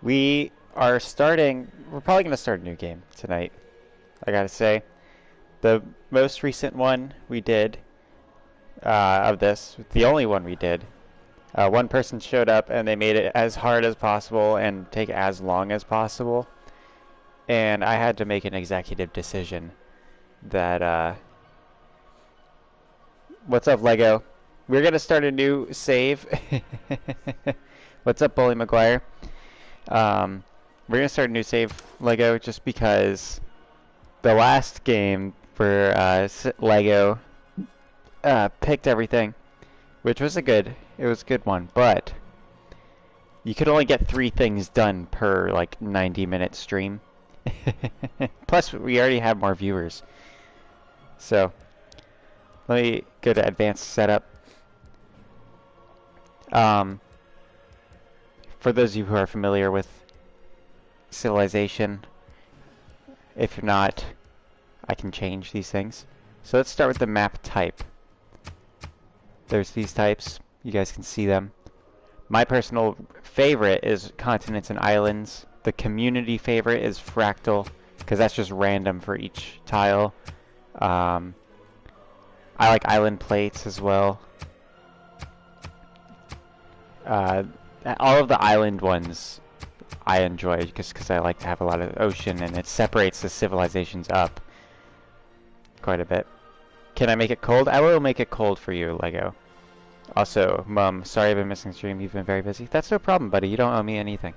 We're probably going to start a new game tonight, I gotta say. The most recent one we did of this, the only one we did, one person showed up and they made it as hard as possible and take as long as possible. And I had to make an executive decision that, what's up, Lego? We're going to start a new save. What's up, Bully McGuire? Um, we're gonna start a new save, Lego, just because the last game for Lego picked everything, which was it was a good one, but you could only get 3 things done per like 90-minute stream. Plus, we already have more viewers. So let me go to advanced setup. Um, for those of you who are familiar with Civilization, if you're not, I can change these things. So let's start with the map type. There's these types. You guys can see them. My personal favorite is continents and islands. The community favorite is fractal, because that's just random for each tile. I like island plates as well. All of the island ones I enjoy just because I like to have a lot of ocean, and it separates the civilizations up quite a bit. Can I make it cold? I will make it cold for you, Lego. Also, Mum, sorry I've been missing the stream. You've been very busy. That's no problem, buddy. You don't owe me anything.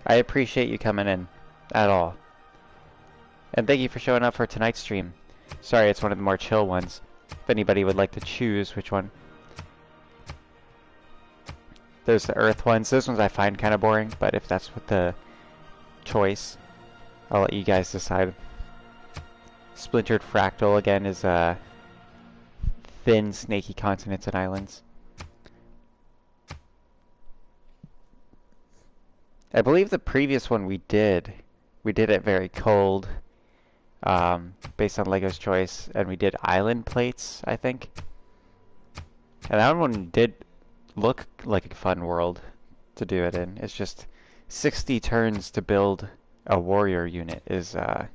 I appreciate you coming in at all. And thank you for showing up for tonight's stream. Sorry, it's one of the more chill ones. If anybody would like to choose which one. There's the Earth ones. Those ones I find kind of boring, but if that's what the choice, I'll let you guys decide. Splintered Fractal, again, is thin, snaky continents and islands. I believe the previous one we did it very cold, based on Lego's choice, and we did island plates, I think. And that one did look like a fun world to do it in. It's just 60 turns to build a warrior unit is a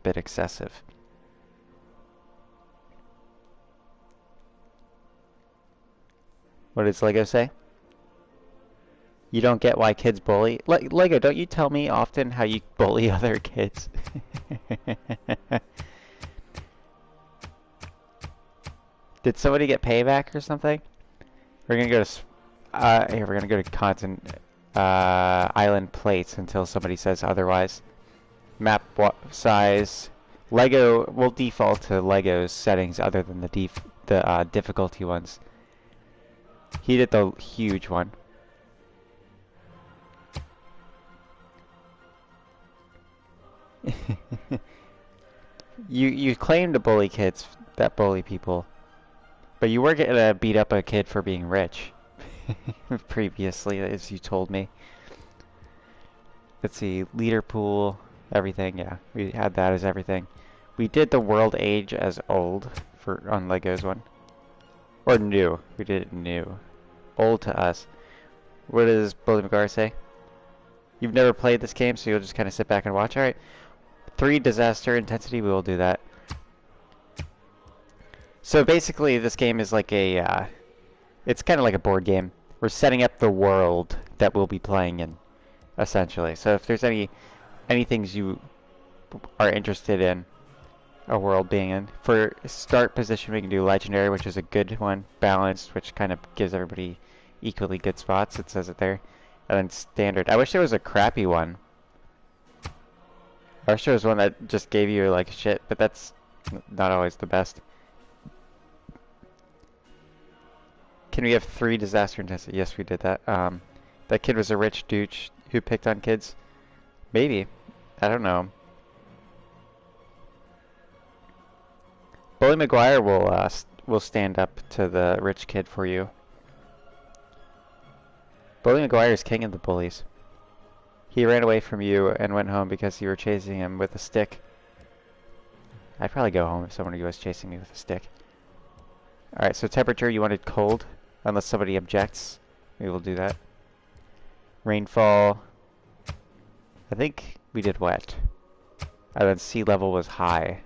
bit excessive. What does Lego say? You don't get why kids bully? Lego, don't you tell me often how you bully other kids? Did somebody get payback or something? We're gonna go to here. We're gonna go to continent island plates until somebody says otherwise. Map size. Lego will default to Lego's settings other than the difficulty ones. He did the huge one. You claim to bully kids that bully people, but you were gonna beat up a kid for being rich previously, as you told me. Let's see, leader pool, everything. Yeah, we had that as everything. We did the world age as old on Lego's one, or new. We did it new, old to us. What does Bully McGar say? You've never played this game, so you'll just kind of sit back and watch. All right. 3 disaster intensity, we will do that. So basically, this game is like it's kind of like a board game. We're setting up the world that we'll be playing in, essentially. So if there's any things you are interested in a world being in, for start position we can do legendary, which is a good one, balanced, which kind of gives everybody equally good spots. It says it there, and then standard. I wish there was a crappy one. I wish there was one that just gave you like shit, but that's not always the best. Can we have 3 disaster intensity? Yes, we did that. That kid was a rich douche who picked on kids. Maybe. I don't know. Bully McGuire will stand up to the rich kid for you. Bully McGuire is king of the bullies. He ran away from you and went home because you were chasing him with a stick. I'd probably go home if somebody was chasing me with a stick. Alright, so temperature, you wanted cold. Unless somebody objects, we will do that. Rainfall. I think we did wet. And then sea level was high.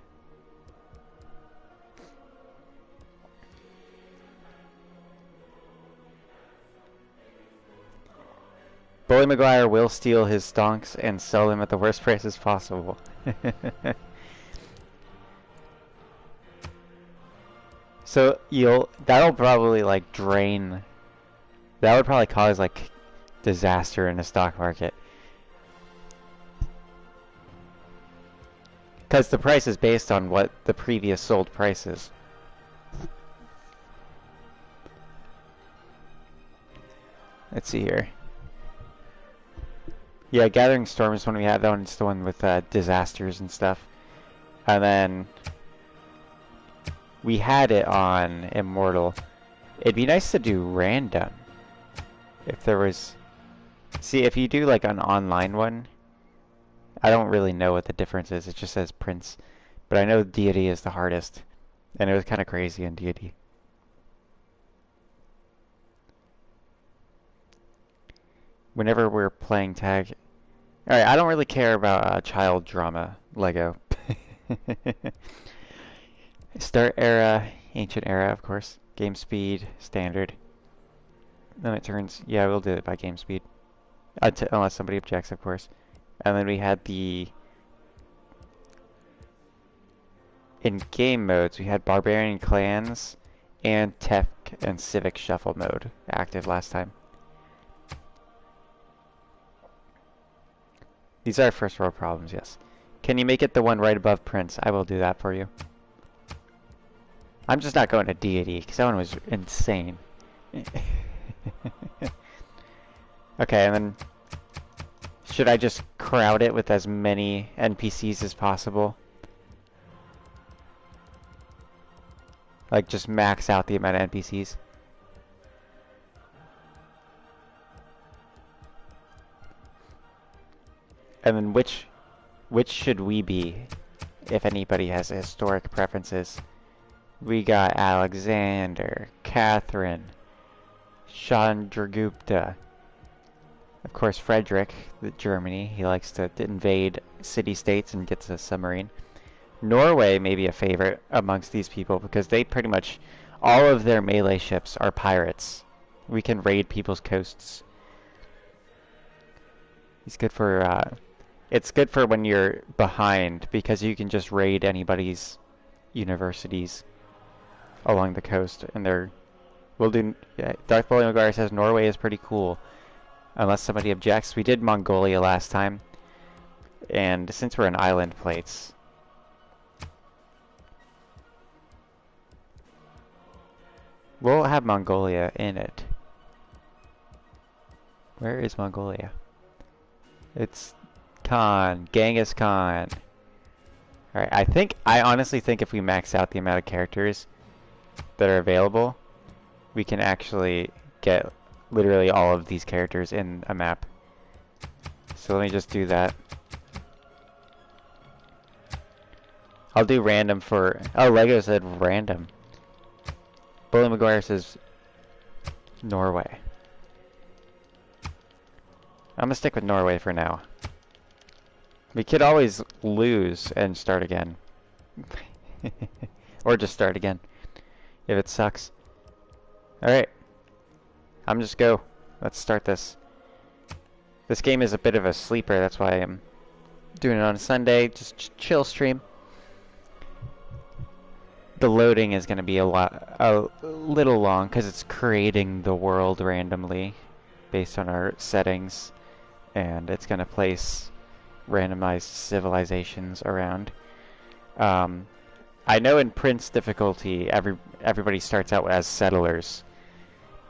Bully Maguire will steal his stonks and sell them at the worst prices possible. So that'll probably like drain. That would probably cause like disaster in the stock market. Because the price is based on what the previous sold price is. Let's see here. Yeah, Gathering Storm is when we have that one. It's the one with disasters and stuff. And then we had it on Immortal. It'd be nice to do random. If there was... See, if you do like an online one, I don't really know what the difference is. It just says Prince. But I know Deity is the hardest. And it was kind of crazy in Deity. Whenever we're playing tag... Alright, I don't really care about child drama Lego. Start era, ancient era, of course. Game speed, standard. Then it turns... Yeah, we'll do it by game speed. Unless somebody objects, of course. And then we had the... In game modes, we had Barbarian Clans and Tech and Civic Shuffle mode active last time. These are first world problems, yes. Can you make it the one right above Prince? I will do that for you. I'm just not going to Deity, because that one was insane. Okay, and then... Should I just crowd it with as many NPCs as possible? Like, just max out the amount of NPCs? And then which should we be, if anybody has historic preferences? We got Alexander, Catherine, Chandragupta, of course Frederick, Germany. He likes to invade city-states and gets a submarine. Norway may be a favorite amongst these people because they pretty much, all of their melee ships are pirates. We can raid people's coasts. He's good for, it's good for when you're behind because you can just raid anybody's universities along the coast, and we'll do. Darth Bully Maguire says Norway is pretty cool, unless somebody objects. We did Mongolia last time, and since we're in island plates, we'll have Mongolia in it. Where is Mongolia? It's Khan, Genghis Khan. Alright, I honestly think if we max out the amount of characters that are available, we can actually get literally all of these characters in a map. So let me just do that. I'll do random for... Oh, Lego said random. Bully Maguire says Norway. I'm gonna stick with Norway for now. We could always lose and start again. Or just start again. If it sucks. Alright. I'm just go. Let's start this. This game is a bit of a sleeper, that's why I'm doing it on a Sunday. Just chill stream. The loading is going to be a little long because it's creating the world randomly based on our settings, and it's going to place randomized civilizations around. I know in Prince difficulty everybody starts out as settlers,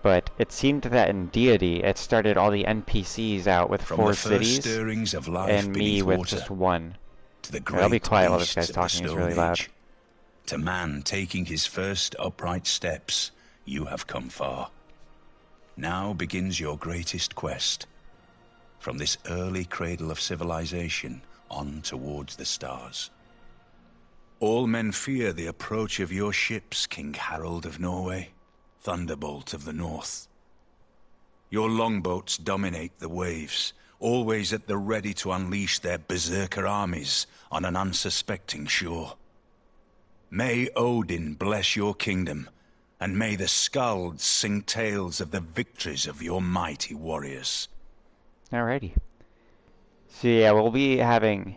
but it seemed that in Deity it started all the NPCs out with 4 cities and me with just 1. I'll be quiet while this guy's talking, he's really loud. To man taking his first upright steps, you have come far. Now begins your greatest quest. From this early cradle of civilization on towards the stars. All men fear the approach of your ships, King Harold of Norway, Thunderbolt of the North. Your longboats dominate the waves, always at the ready to unleash their berserker armies on an unsuspecting shore. May Odin bless your kingdom, and may the skalds sing tales of the victories of your mighty warriors. Alrighty. So yeah, we'll be having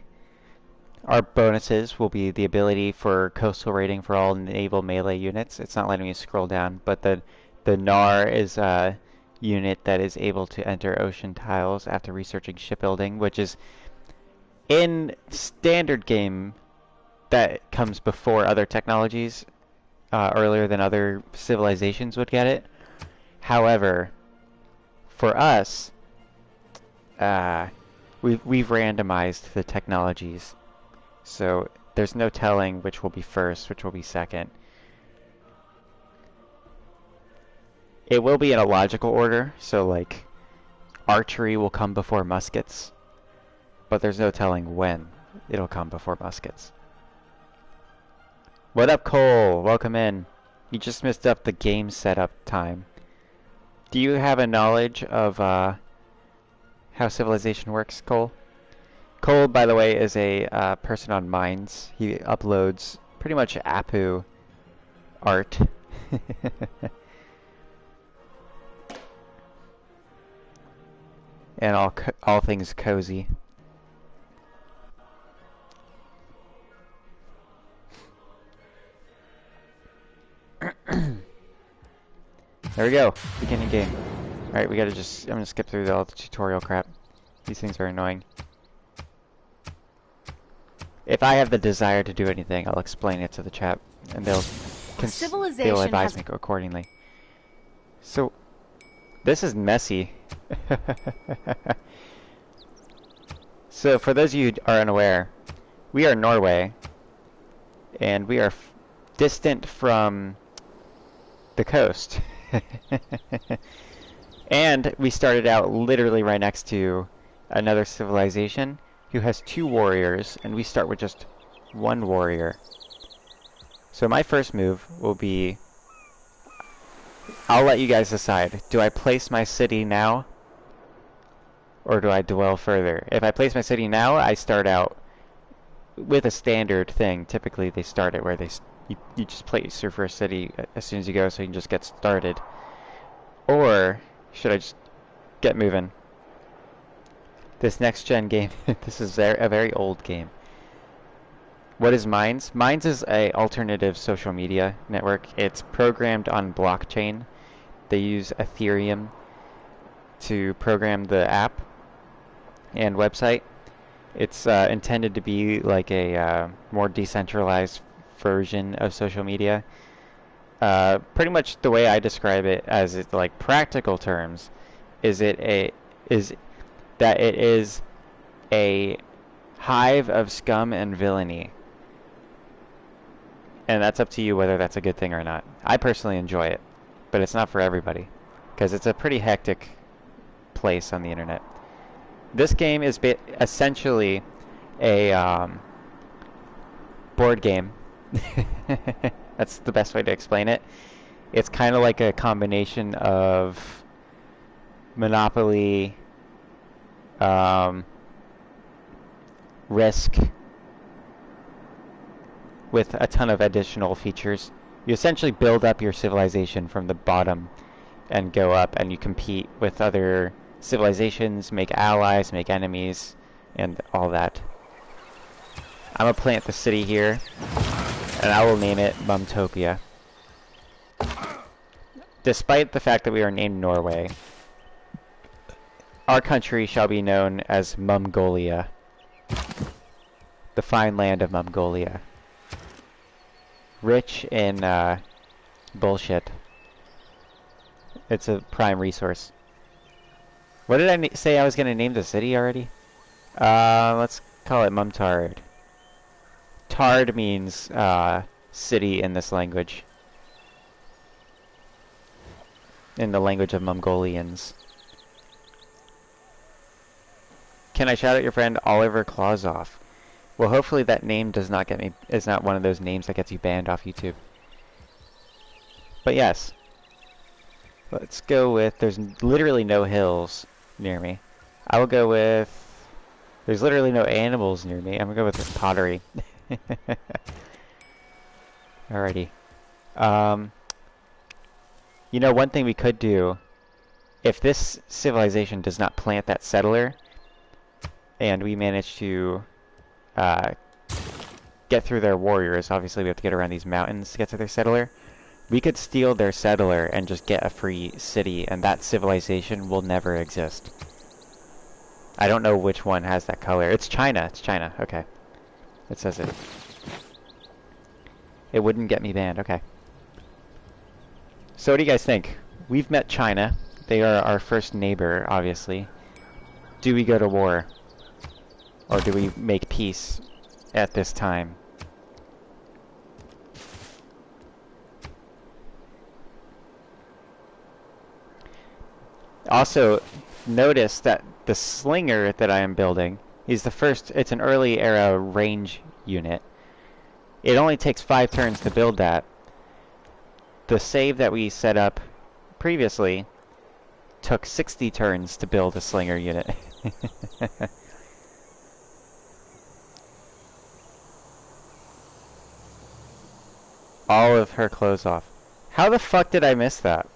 our bonuses will be the ability for coastal raiding for all naval melee units. It's not letting me scroll down, but the Gnar is a unit that is able to enter ocean tiles after researching shipbuilding, which is in standard game that comes before other technologies, earlier than other civilizations would get it. However, for us, we've randomized the technologies, so there's no telling which will be first, which will be second. It will be in a logical order, so like archery will come before muskets, but there's no telling when it'll come before muskets. What up, Cole? Welcome in. You just missed up the game setup time. Do you have a knowledge of how civilization works, Cole? Cole, by the way, is a person on Minds. He uploads pretty much Apu art. And all things cozy. There we go. Beginning game. Alright, we gotta I'm gonna skip through all the tutorial crap. These things are annoying. If I have the desire to do anything, I'll explain it to the chat, and they'll advise me accordingly. So, this is messy. So, for those of you who are unaware, we are Norway, and we are distant from the coast. And we started out literally right next to another civilization who has 2 warriors, and we start with just 1 warrior. So my first move will be, I'll let you guys decide. Do I place my city now, or do I dwell further? If I place my city now, I start out with a standard thing. Typically they start it where you just place your first city as soon as you go, so you can just get started. Or should I just get moving? This next gen game, this is a very old game. What is Minds? Minds is a alternative social media network. It's programmed on blockchain. They use Ethereum to program the app and website. It's intended to be like a more decentralized version of social media. Pretty much the way I describe it, as it's like practical terms, is that it is a hive of scum and villainy. And that's up to you whether that's a good thing or not. I personally enjoy it, but it's not for everybody, because it's a pretty hectic place on the internet. This game is essentially a board game. That's the best way to explain it. It's kind of like a combination of Monopoly, Risk, with a ton of additional features. You essentially build up your civilization from the bottom and go up, and you compete with other civilizations, make allies, make enemies, and all that. I'm gonna plant the city here, and I will name it Mumtopia. Despite the fact that we are named Norway, our country shall be known as Mongolia, the fine land of Mongolia. Rich in bullshit. It's a prime resource. What did I say I was going to name the city already? Let's call it Mumtard. Tard means city in this language. In the language of Mongolians. Can I shout out your friend Oliver Clausoff? Well, hopefully that name is not one of those names that gets you banned off YouTube. But yes. Let's go with, there's literally no hills near me. I will go with... There's literally no animals near me. I'm gonna go with pottery. Alrighty. You know, one thing we could do, if this civilization does not plant that settler, and we manage to get through their warriors, obviously we have to get around these mountains to get to their settler, we could steal their settler and just get a free city, and that civilization will never exist. I don't know which one has that color. It's China. It's China. Okay. It says it. It wouldn't get me banned. Okay. So what do you guys think? We've met China. They are our first neighbor, obviously. Do we go to war? Or do we make peace at this time? Also, notice that the slinger that I am building is the first, it's an early era range unit. It only takes 5 turns to build that. The save that we set up previously took 60 turns to build a slinger unit. All of her clothes off. How the fuck did I miss that?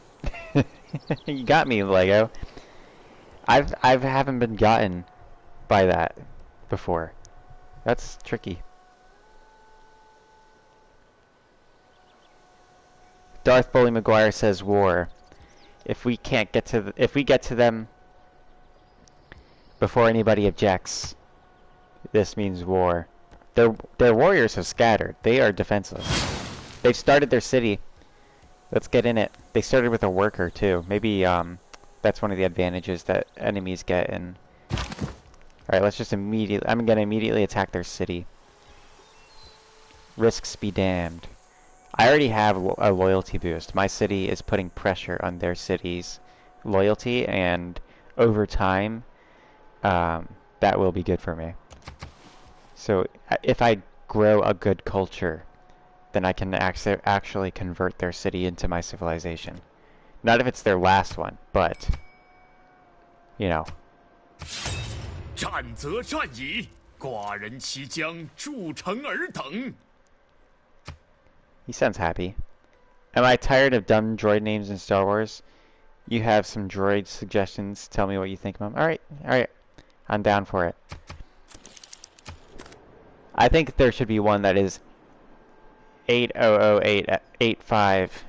You got me, Lego. I haven't been gotten by that before. That's tricky. Darth Bully McGuire says war. If we can't get to if we get to them before anybody objects, this means war. Their warriors have scattered. They are defenseless. They've started their city. Let's get in it. They started with a worker too. Maybe that's one of the advantages that enemies get in. Alright, let's just immediately... I'm gonna immediately attack their city. Risks be damned. I already have a loyalty boost. My city is putting pressure on their city's loyalty, and over time, that will be good for me. So, if I grow a good culture, then I can actually convert their city into my civilization. Not if it's their last one, but, you know. 战则战矣，寡人其将筑城尔等。 He sounds happy. Am I tired of dumb droid names in Star Wars? You have some droid suggestions. Tell me what you think of them. Alright, alright. I'm down for it. I think there should be one that is 800885.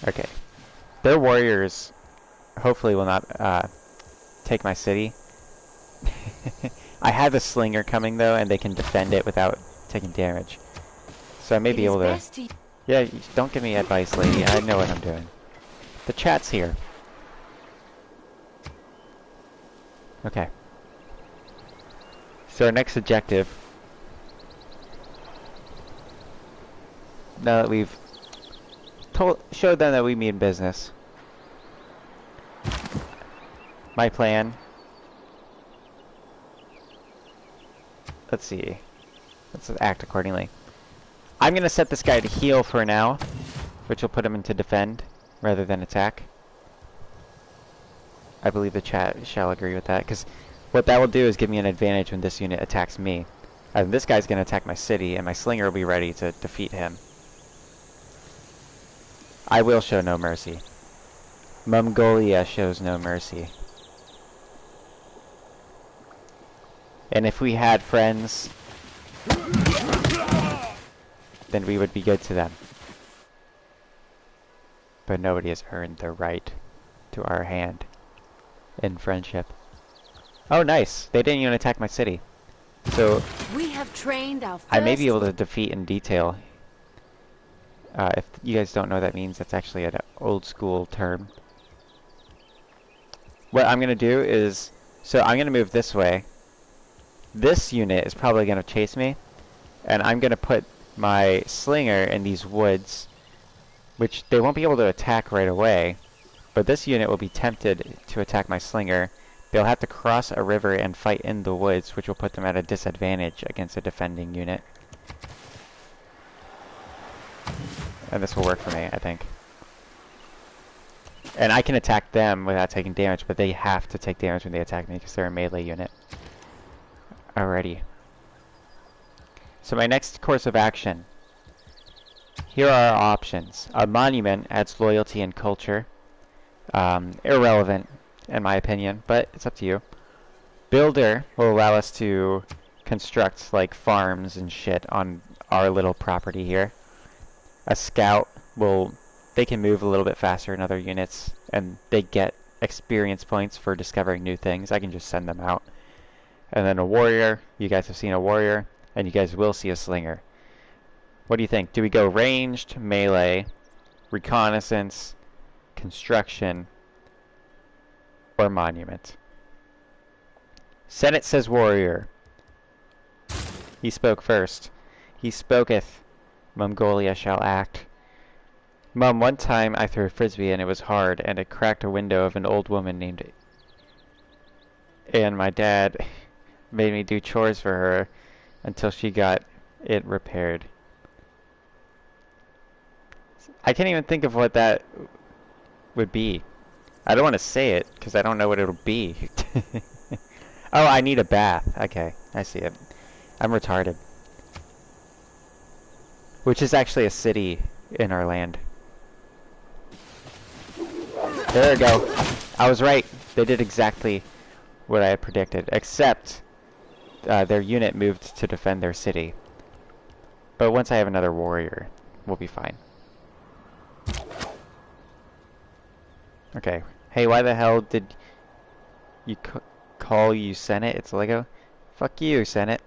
Okay. Their warriors hopefully will not take my city. I have a slinger coming though, and they can defend it without taking damage. So I may be able to... Yeah, don't give me advice, lady. I know what I'm doing. The chat's here. Okay. So our next objective, now that we've showed them that we mean business, my plan, let's see, let's act accordingly. I'm gonna set this guy to heal for now, which will put him into defend rather than attack. I believe the chat shall agree with that, because what that will do is give me an advantage when this unit attacks me. And this guy's going to attack my city, and my slinger will be ready to defeat him. I will show no mercy. Mongolia shows no mercy. And if we had friends, then we would be good to them. But nobody has earned the right to our hand in friendship. Oh, nice. They didn't even attack my city. So we have trained our I may be able to defeat in detail. If you guys don't know what that means, that's actually an old school term. What I'm going to do is, so I'm going to move this way. This unit is probably going to chase me, and I'm going to put my slinger in these woods, which they won't be able to attack right away, but this unit will be tempted to attack my slinger. They'll have to cross a river and fight in the woods, which will put them at a disadvantage against a defending unit. And this will work for me, I think. And I can attack them without taking damage, but they have to take damage when they attack me because they're a melee unit. Alrighty. So my next course of action. Here are our options. A monument adds loyalty and culture. Irrelevant, in my opinion, but it's up to you. Builder will allow us to construct, like, farms and shit on our little property here. A scout will... They can move a little bit faster in other units, and they get experience points for discovering new things. I can just send them out. And then a warrior. You guys have seen a warrior, and you guys will see a slinger. What do you think? Do we go ranged, melee, reconnaissance, construction, or monument? Senate says warrior. He spoke first. He spoketh. Mongolia shall act. Mum, one time I threw a frisbee and it was hard, and it cracked a window of an old woman named... And my dad made me do chores for her until she got it repaired. I can't even think of what that would be. I don't want to say it, because I don't know what it'll be. Oh, I need a bath. Okay, I see it. I'm retarded. Which is actually a city in our land. There we go. I was right. They did exactly what I had predicted, except their unit moved to defend their city. But once I have another warrior, we'll be fine. Okay. Hey, why the hell did you call you Senate? It's Lego? Fuck you, Senate.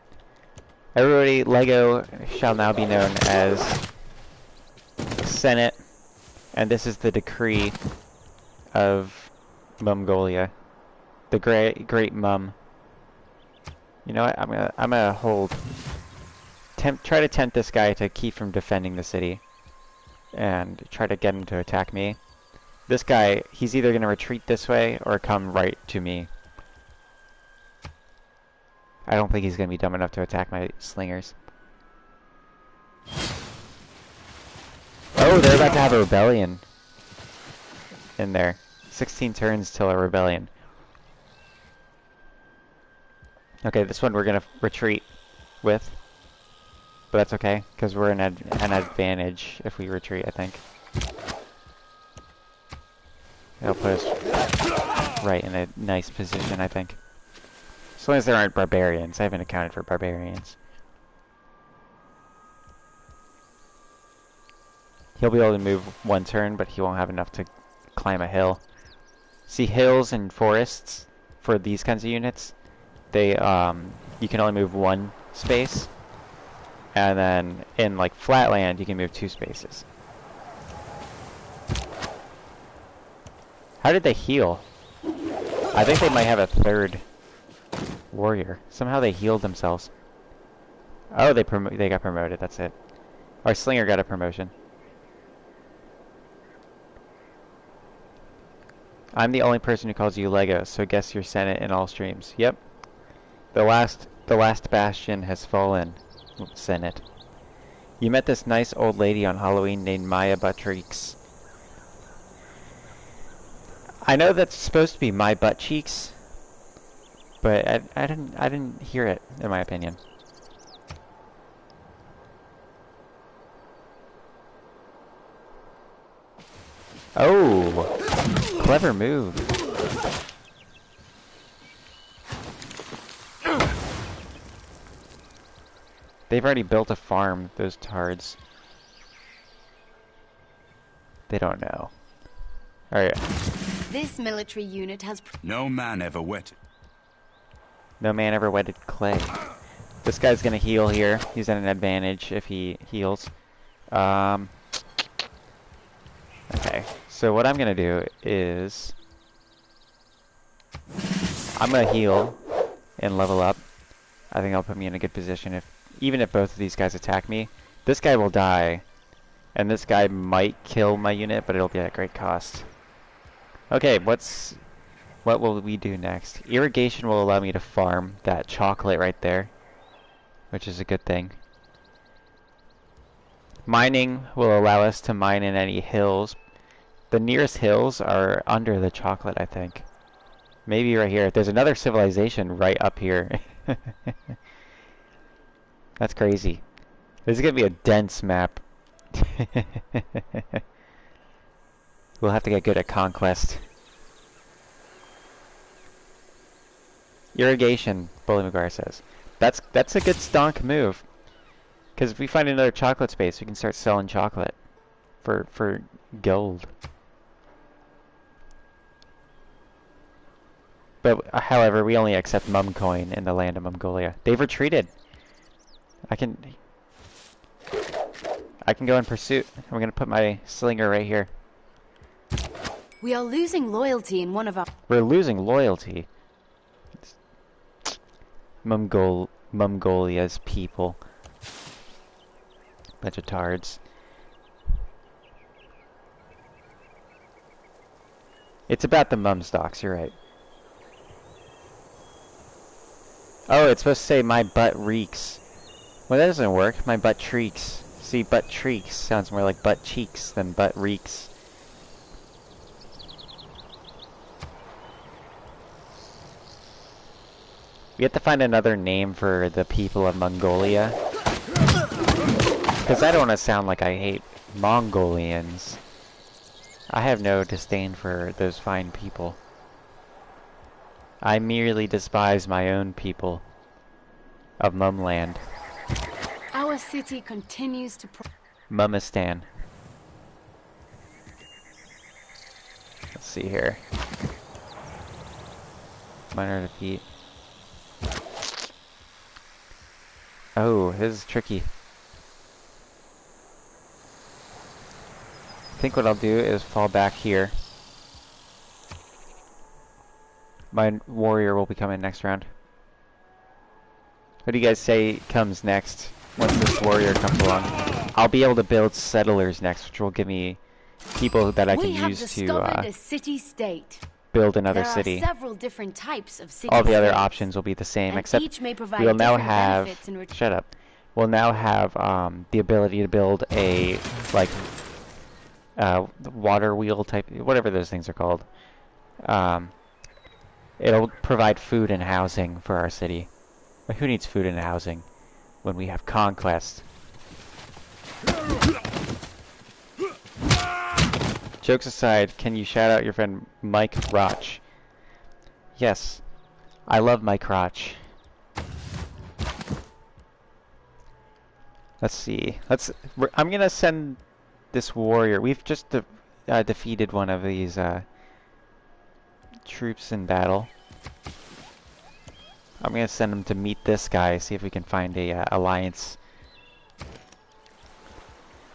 Everybody, Lego shall now be known as Senate, and this is the decree of Mongolia, the great Mum. You know what? I'm gonna hold. Try to tempt this guy to keep from defending the city, and try to get him to attack me. This guy, he's either gonna retreat this way or come right to me. I don't think he's gonna be dumb enough to attack my slingers. Oh, they're about to have a rebellion in there. 16 turns till a rebellion. Okay, this one we're gonna retreat with. But that's okay, because we're in an advantage if we retreat, I think. It'll put us right in a nice position, I think. As long as there aren't barbarians. I haven't accounted for barbarians. He'll be able to move one turn, but he won't have enough to climb a hill. See, hills and forests, for these kinds of units, they, you can only move one space. And then, in, like, flatland, you can move 2 spaces. How did they heal? I think they might have a third warrior. Somehow they healed themselves. Oh, they got promoted, that's it. Our slinger got a promotion. I'm the only person who calls you Lego, so guess you're Senate in all streams. Yep. The last bastion has fallen, Senate. You met this nice old lady on Halloween named Maya Buttricks. I know that's supposed to be my butt cheeks, but I didn't hear it, in my opinion. Oh, clever move. They've already built a farm, those tards. They don't know. Alright. This military unit has... No man ever wet. No man ever wetted clay. This guy's gonna heal here. He's at an advantage if he heals. Okay, so what I'm gonna do is... I'm gonna heal and level up. I think that'll put me in a good position even if both of these guys attack me. This guy will die, and this guy might kill my unit, but it'll be at great cost. Okay, what will we do next? Irrigation will allow me to farm that chocolate right there, which is a good thing. Mining will allow us to mine in any hills, The nearest hills are under the chocolate, I think. Maybe right here. There's another civilization right up here. That's crazy. This is gonna be a dense map. We'll have to get good at conquest. Irrigation, Bully McGuire says. That's a good stonk move. Because if we find another chocolate space, we can start selling chocolate for gold. But however, we only accept Mum coin in the land of Mongolia. They've retreated. I can go in pursuit. I'm gonna put my slinger right here. We are losing loyalty in one of our... We're losing loyalty. Mongolia's people. Bunch of tards. It's about the mum stocks, you're right. Oh, it's supposed to say my butt reeks. Well, that doesn't work. My butt treeks. See, butt treeks sounds more like butt cheeks than butt reeks. We have to find another name for the people of Mongolia. Because I don't want to sound like I hate Mongolians. I have no disdain for those fine people. I merely despise my own people of Mumland. Our city continues to... Mumistan. Let's see here. Minor defeat. Oh, this is tricky. I think what I'll do is fall back here. My warrior will be coming next round. What do you guys say comes next once this warrior comes along? I'll be able to build settlers next, which will give me people that I can use to a city-state. Build another city. There are several different types of city All the other states, options will be the same, and except each may provide we'll now different have... benefits in return. Shut up. We'll now have the ability to build a, like, water wheel type, whatever those things are called. It'll provide food and housing for our city. But who needs food and housing when we have conquest? Jokes aside, can you shout out your friend Mike Roch? Yes, I love Mike Roch. Let's see. I'm gonna send this warrior. We've just defeated one of these troops in battle. I'm gonna send him to meet this guy. See if we can find a alliance.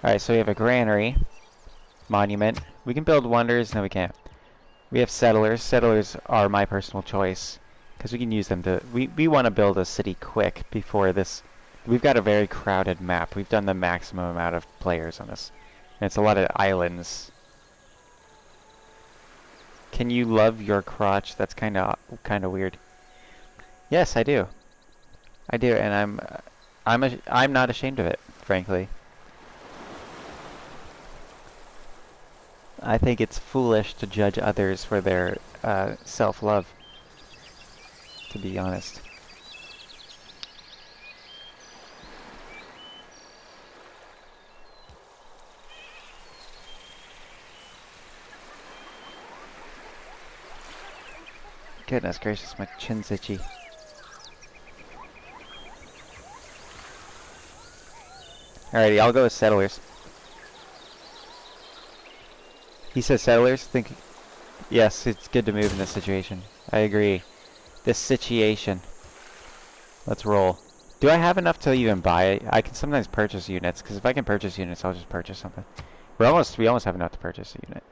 All right, so we have a granary, monument. We can build wonders. No, we can't. We have settlers. Settlers are my personal choice because we can use them to. We want to build a city quick before this. We've got a very crowded map. We've done the maximum amount of players on this. And it's a lot of islands. Can you love your crotch? That's kind of weird. Yes, I do. I do, and I'm not ashamed of it, frankly. I think it's foolish to judge others for their self-love, to be honest. Goodness gracious, my chin's itchy. Alrighty, I'll go with settlers. He says settlers? Yes, it's good to move in this situation. I agree. This situation. Let's roll. Do I have enough to even buy it? I can sometimes purchase units, because if I can purchase units, I'll just purchase something. We almost have enough to purchase a unit.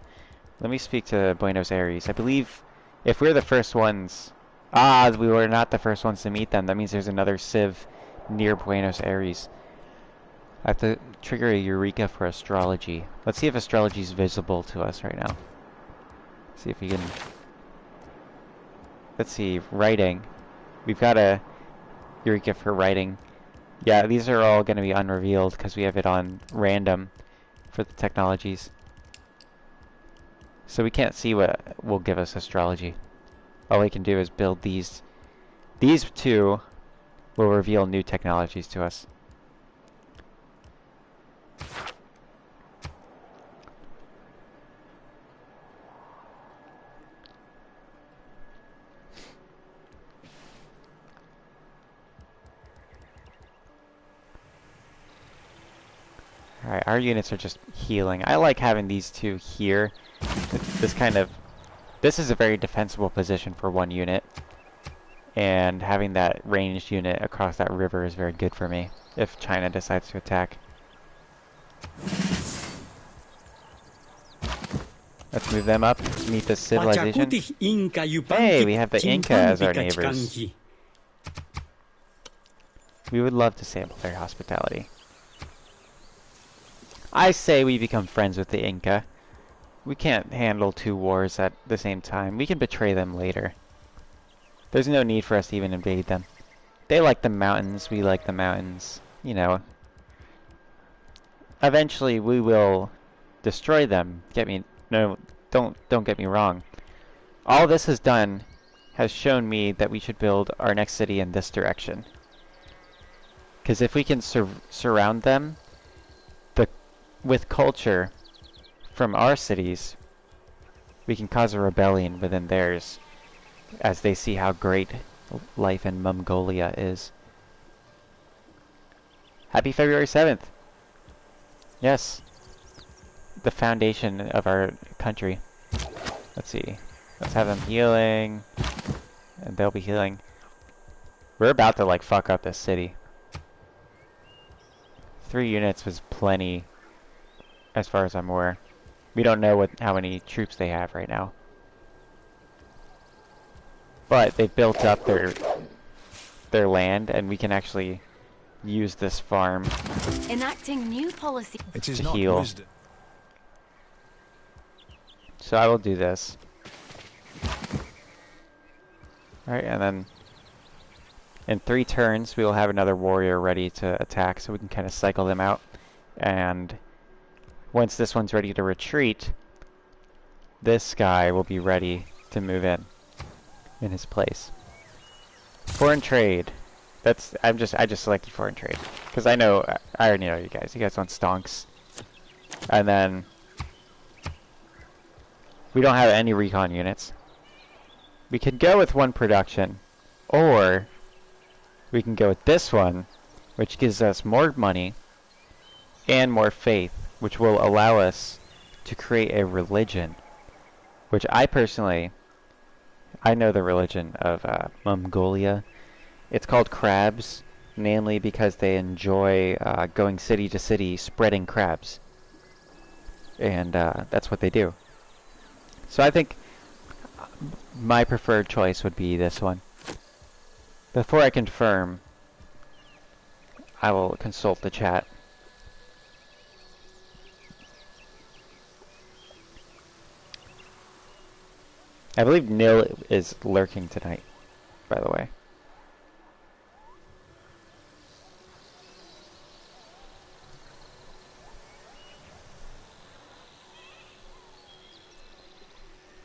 Let me speak to Buenos Aires. I believe if we're the first ones... we were not the first ones to meet them. That means there's another civ near Buenos Aires. I have to trigger a Eureka for astrology. Let's see if astrology is visible to us right now. See if we can... Let's see, writing. We've got a Eureka for writing. Yeah, these are all going to be unrevealed because we have it on random for the technologies. So we can't see what will give us astrology. All we can do is build these. These two will reveal new technologies to us. Alright, our units are just healing. I like having these two here. This is a very defensible position for one unit. And having that ranged unit across that river is very good for me if China decides to attack. Let's move them up, meet this civilization. Hey, we have the Inca as our neighbors. We would love to sample their hospitality. I say we become friends with the Inca. We can't handle two wars at the same time. We can betray them later. There's no need for us to even invade them. They like the mountains, we like the mountains. You know. Eventually we will destroy them. Don't get me wrong. All this has shown me that we should build our next city in this direction. Because if we can surround them with culture from our cities, we can cause a rebellion within theirs as they see how great life in Mongolia is. Happy February 7th! Yes. The foundation of our country. Let's see. Let's have them healing. And they'll be healing. We're about to like fuck up this city. 3 units was plenty as far as I'm aware. We don't know how many troops they have right now. But they've built up their land, and we can actually use this farm Enacting new policy It is to not heal. wisdom. So I will do this. Alright, and then in 3 turns we will have another warrior ready to attack, so we can kind of cycle them out. And once this one's ready to retreat, this guy will be ready to move in his place. Foreign trade. I just selected foreign trade because I already know you guys. You guys want stonks. And then we don't have any recon units. We could go with 1 production, or we can go with this one, which gives us more money and more faith, which will allow us to create a religion, which I know the religion of Mongolia. It's called crabs, namely because they enjoy going city to city spreading crabs. And that's what they do. So I think my preferred choice would be this one. Before I confirm, I will consult the chat. I believe Nil is lurking tonight, by the way.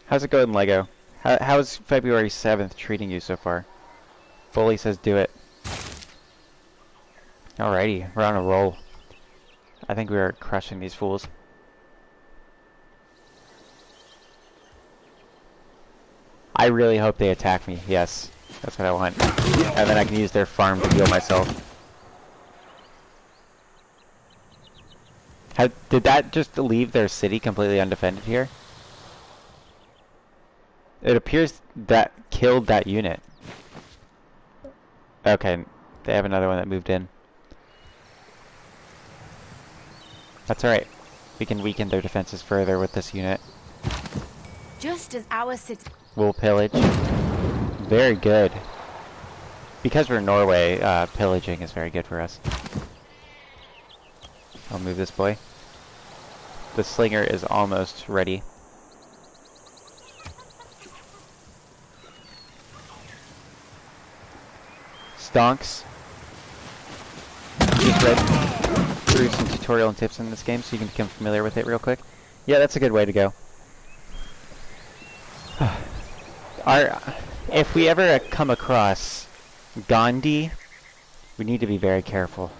How's it going, Lego? How's February 7th treating you so far? Bully says do it. Alrighty, we're on a roll. I think we are crushing these fools. I really hope they attack me. Yes, that's what I want. And then I can use their farm to heal myself. Did that just leave their city completely undefended here? It appears that killed that unit. Okay, they have another one that moved in. That's alright. We can weaken their defenses further with this unit. just as our city. We'll pillage. Very good. Because we're Norway, pillaging is very good for us. I'll move this boy. The slinger is almost ready. Stonks. Just read through some tutorial and tips in this game so you can become familiar with it real quick. Yeah, that's a good way to go. If we ever come across Gandhi, we need to be very careful.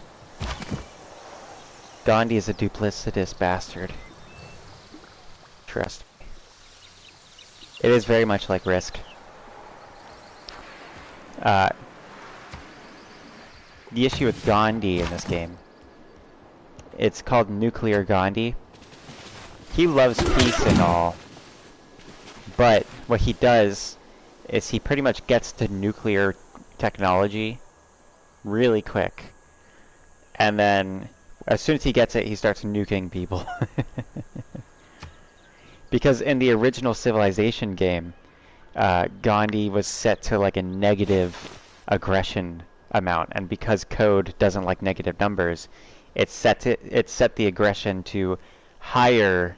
Gandhi is a duplicitous bastard. Trust me. It is very much like Risk. The issue with Gandhi in this game, it's called Nuclear Gandhi. He loves peace and all, but what he does is he pretty much gets to nuclear technology really quick, and then as soon as he gets it, he starts nuking people. Because in the original Civilization game, Gandhi was set to like a negative aggression amount, and because code doesn't like negative numbers, it set the aggression to higher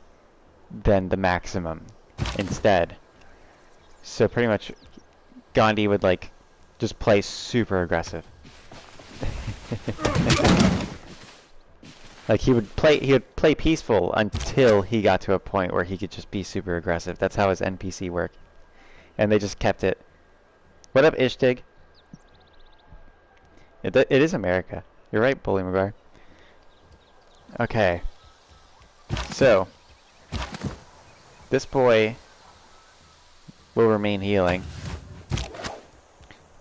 than the maximum instead. So pretty much Gandhi would like just play super aggressive. Like he would play peaceful until he got to a point where he could just be super aggressive. That's how his NPC worked. And they just kept it. What up, Ishtig? It is America. You're right, Bully McGuire. Okay. So, this boy will remain healing.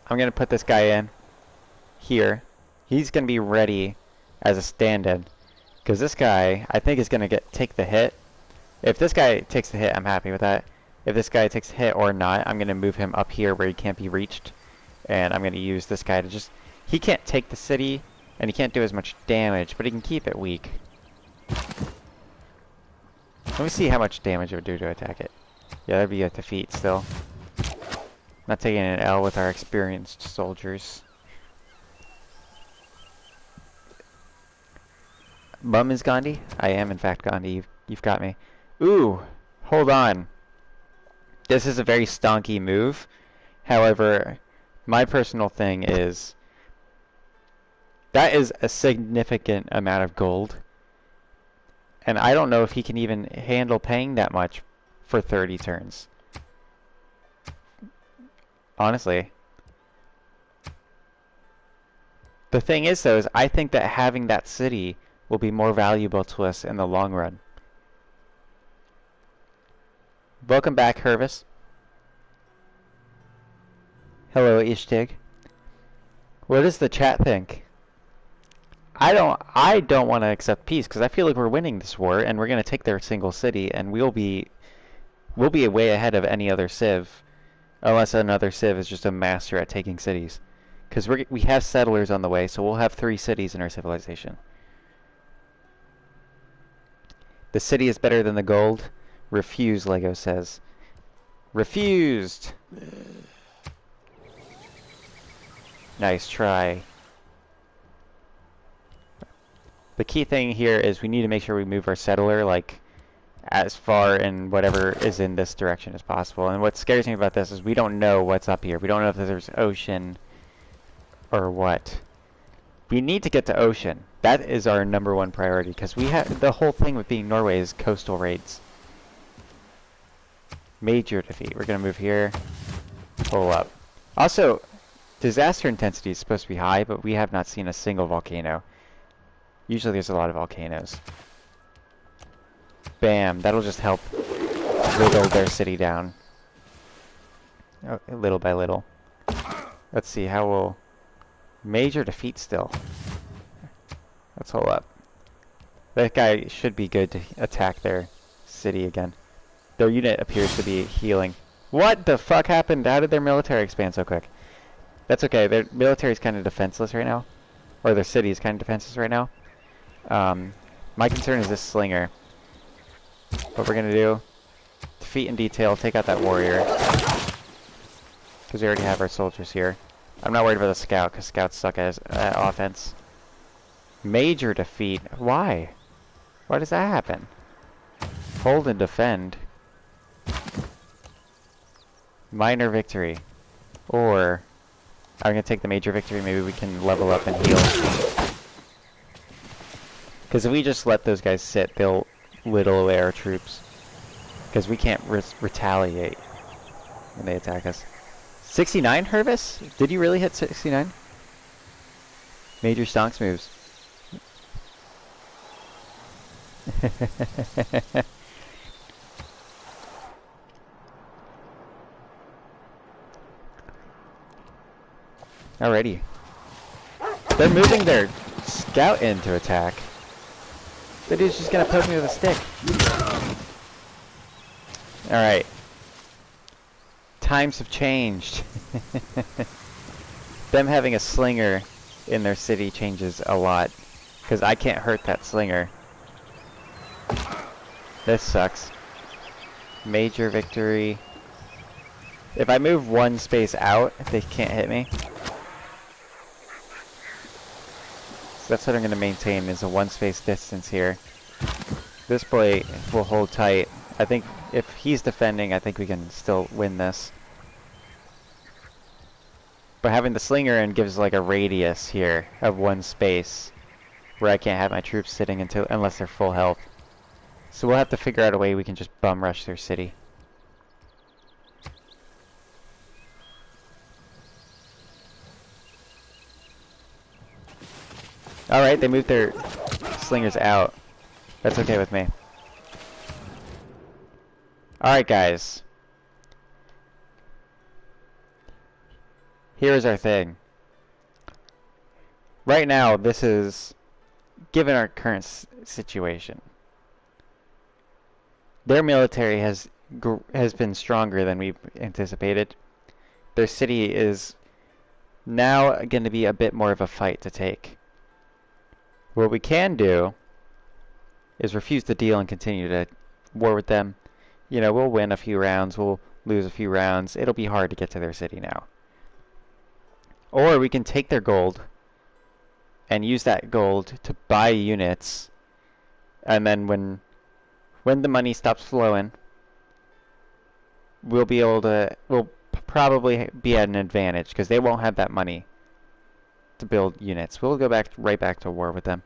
I'm gonna put this guy in here. He's gonna be ready as a stand-in, because this guy, I think, is gonna take the hit. If this guy takes the hit, I'm happy with that. If this guy takes the hit or not, I'm gonna move him up here where he can't be reached, and I'm gonna use this guy to just. He can't take the city, and he can't do as much damage, but he can keep it weak. Let me see how much damage it would do to attack it. Yeah, that'd be a defeat still. Not taking an L with our experienced soldiers. Bum is Gandhi? I am in fact Gandhi. You've got me. Ooh, hold on. This is a very stonky move. However, my personal thing is that is a significant amount of gold. And I don't know if he can even handle paying that much for 30 turns. Honestly. The thing is, though, is I think that having that city will be more valuable to us in the long run. Welcome back, Hervis. Hello, Ishtig. What does the chat think? I don't want to accept peace because I feel like we're winning this war and we're gonna take their single city and we'll be way ahead of any other civ, unless another civ is just a master at taking cities. Because we have settlers on the way, so we'll have 3 cities in our civilization. The city is better than the gold. Refuse, Lego says. Refused! Nice try. The key thing here is we need to make sure we move our settler like as far in whatever is in this direction as possible. And what scares me about this is we don't know what's up here. We don't know if there's ocean or what. We need to get to ocean. That is our #1 priority because we have the whole thing with being Norway is coastal raids. Major defeat. We're gonna move here. Pull up. Also, disaster intensity is supposed to be high, but we have not seen a single volcano. Usually there's a lot of volcanoes. Bam, that'll just help whittle their city down. Oh, little by little. Let's see, how will... Major defeat still. Let's hold up. That guy should be good to attack their city again. Their unit appears to be healing. What the fuck happened? How did their military expand so quick? That's okay, their military's kind of defenseless right now. Or their city is kind of defenseless right now. My concern is this slinger. What we're gonna do, defeat in detail, take out that warrior. Because we already have our soldiers here. I'm not worried about the scout, because scouts suck at offense. Major defeat. Why? Why does that happen? Hold and defend. Minor victory. Or, I'm gonna take the major victory, maybe we can level up and heal. Because if we just let those guys sit, they'll whittle away our troops. Because we can't retaliate. when they attack us. 69, Hervis? Did you really hit 69? Major stonks moves. Alrighty. They're moving their scout in to attack. The dude's just gonna poke me with a stick. Alright. Times have changed. Them having a slinger in their city changes a lot. Because I can't hurt that slinger. This sucks. Major victory. If I move one space out, they can't hit me. So that's what I'm going to maintain, is a one space distance here. This boy will hold tight. I think if he's defending, I think we can still win this. But having the slinger in gives like a radius here of one space where I can't have my troops sitting unless they're full health. So we'll have to figure out a way we can just bum rush their city. Alright, they moved their slingers out. That's okay with me. Alright, guys. Here's our thing. Right now, this is, given our current situation, their military has been stronger than we've anticipated. Their city is now going to be a bit more of a fight to take. What we can do is refuse the deal and continue to war with them. You know, we'll win a few rounds, we'll lose a few rounds. It'll be hard to get to their city now. Or we can take their gold and use that gold to buy units, and then when the money stops flowing, we'll probably be at an advantage because they won't have that money to build units. We'll go right back to war with them.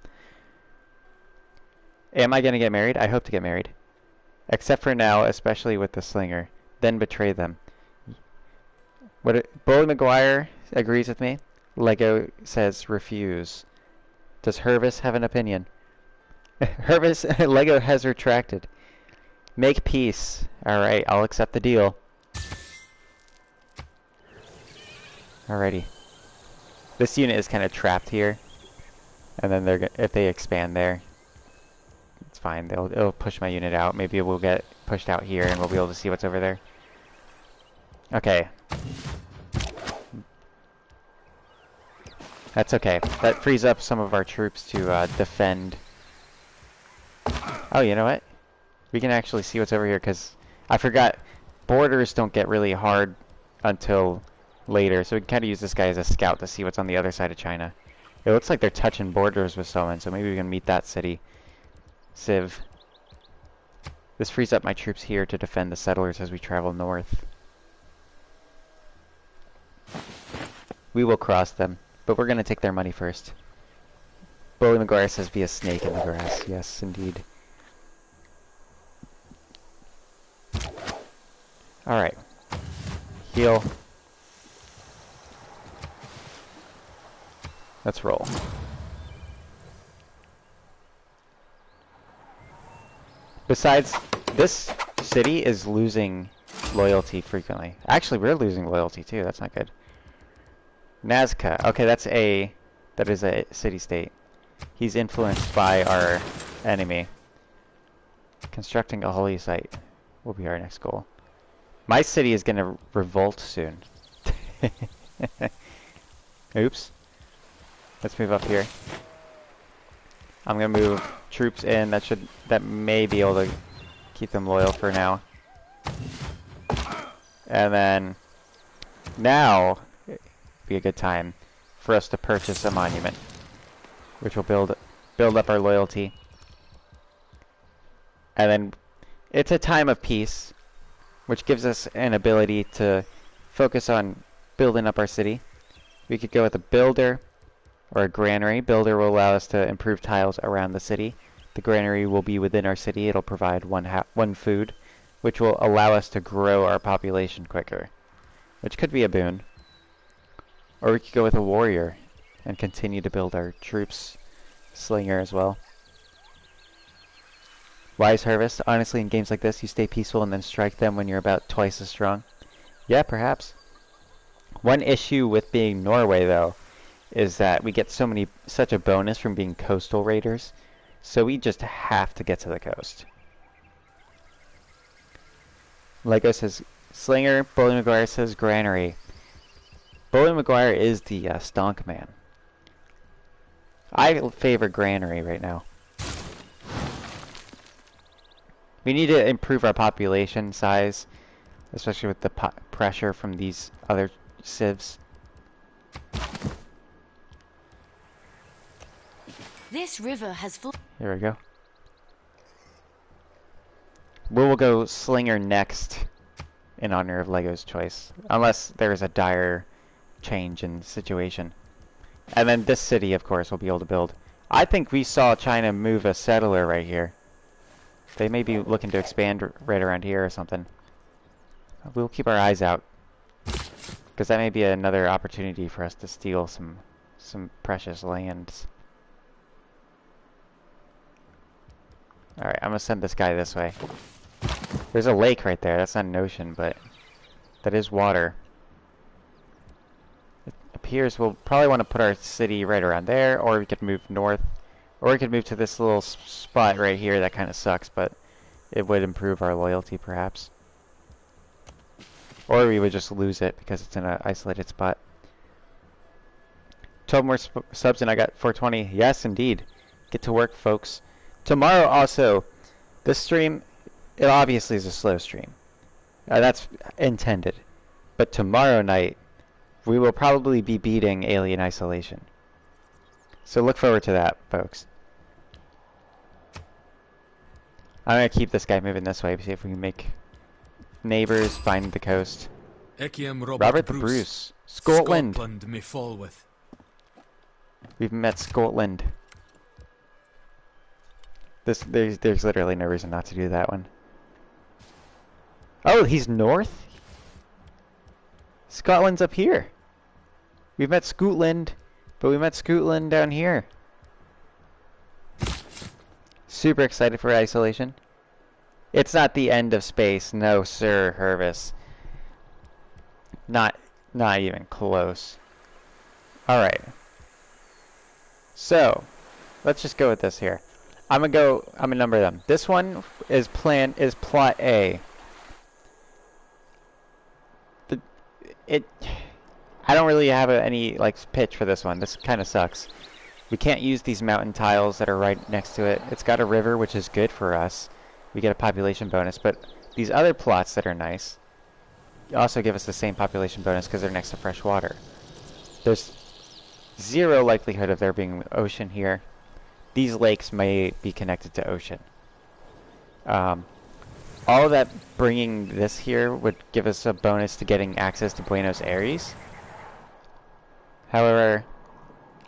Am I going to get married? I hope to get married. Except for now, especially with the slinger. Then betray them. Bully McGuire agrees with me. Lego says refuse. Does Hervis have an opinion? Hervis, Lego has retracted. Make peace. Alright, I'll accept the deal. Alrighty. This unit is kind of trapped here. And then if they expand there, it's fine. It'll push my unit out. Maybe we'll get pushed out here and we'll be able to see what's over there. Okay. That's okay. That frees up some of our troops to defend. Oh, you know what? We can actually see what's over here, because I forgot borders don't get really hard until later, so we can kind of use this guy as a scout to see what's on the other side of China. It looks like they're touching borders with someone, so maybe we can meet that city. Civ. This frees up my troops here to defend the settlers as we travel north. We will cross them, but we're going to take their money first. Bully McGuire says be a snake in the grass. Yes, indeed. Alright. Heal. Let's roll. Besides, this city is losing loyalty frequently. Actually, we're losing loyalty too. That's not good. Nazca. Okay, that is a city-state. He's influenced by our enemy. Constructing a holy site will be our next goal. My city is gonna revolt soon. Oops. Let's move up here. I'm gonna move troops in. That may be able to keep them loyal for now. And then now be a good time for us to purchase a monument, which will build up our loyalty. And then it's a time of peace, which gives us an ability to focus on building up our city. We could go with a builder or a granary. Builder will allow us to improve tiles around the city. The granary will be within our city. It'll provide one food, which will allow us to grow our population quicker. which could be a boon. Or we could go with a warrior and continue to build our troops slinger as well. Wise Harvest. Honestly, in games like this, you stay peaceful and then strike them when you're about twice as strong. Yeah, perhaps. One issue with being Norway, though, is that we get such a bonus from being coastal raiders, so we just have to get to the coast. Lego says Slinger, Bully McGuire says Granary. Bully McGuire is the stonk man. I favor Granary right now. We need to improve our population size, especially with the pressure from these other civs. This river has full. Here we go. We will go Slinger next in honor of Lego's choice, unless there is a dire change in the situation. And then this city, of course, we'll be able to build. I think we saw China move a settler right here. They may be looking to expand right around here or something. We'll keep our eyes out, because that may be another opportunity for us to steal some precious lands. Alright, I'm gonna send this guy this way. There's a lake right there. That's not an ocean, but that is water. It appears we'll probably want to put our city right around there, or we could move north. Or we could move to this little spot right here that kind of sucks, but it would improve our loyalty, perhaps. Or we would just lose it because it's in an isolated spot. 12 more subs and I got 420. Yes, indeed. Get to work, folks. Tomorrow also, this stream, it obviously is a slow stream. That's intended. But tomorrow night, we will probably be beating Alien Isolation. So look forward to that, folks. I'm going to keep this guy moving this way, see if we can make neighbors find the coast. Robert the Bruce. Scotland. Scotland may fall with. We've met Scotland. There's literally no reason not to do that one. Oh, he's north? Scotland's up here. We've met Scotland, but we met Scotland down here. Super excited for Isolation. It's not the end of space, no sir, Hervis. Not even close. Alright. So, let's just go with this here. I'm gonna number them. This one is plot A. I don't really have any pitch for this one. This kind of sucks. We can't use these mountain tiles that are right next to it. It's got a river, which is good for us. We get a population bonus, but these other plots that are nice also give us the same population bonus because they're next to fresh water. There's zero likelihood of there being ocean here. These lakes may be connected to ocean. All of that bringing this here would give us a bonus to getting access to Buenos Aires. However,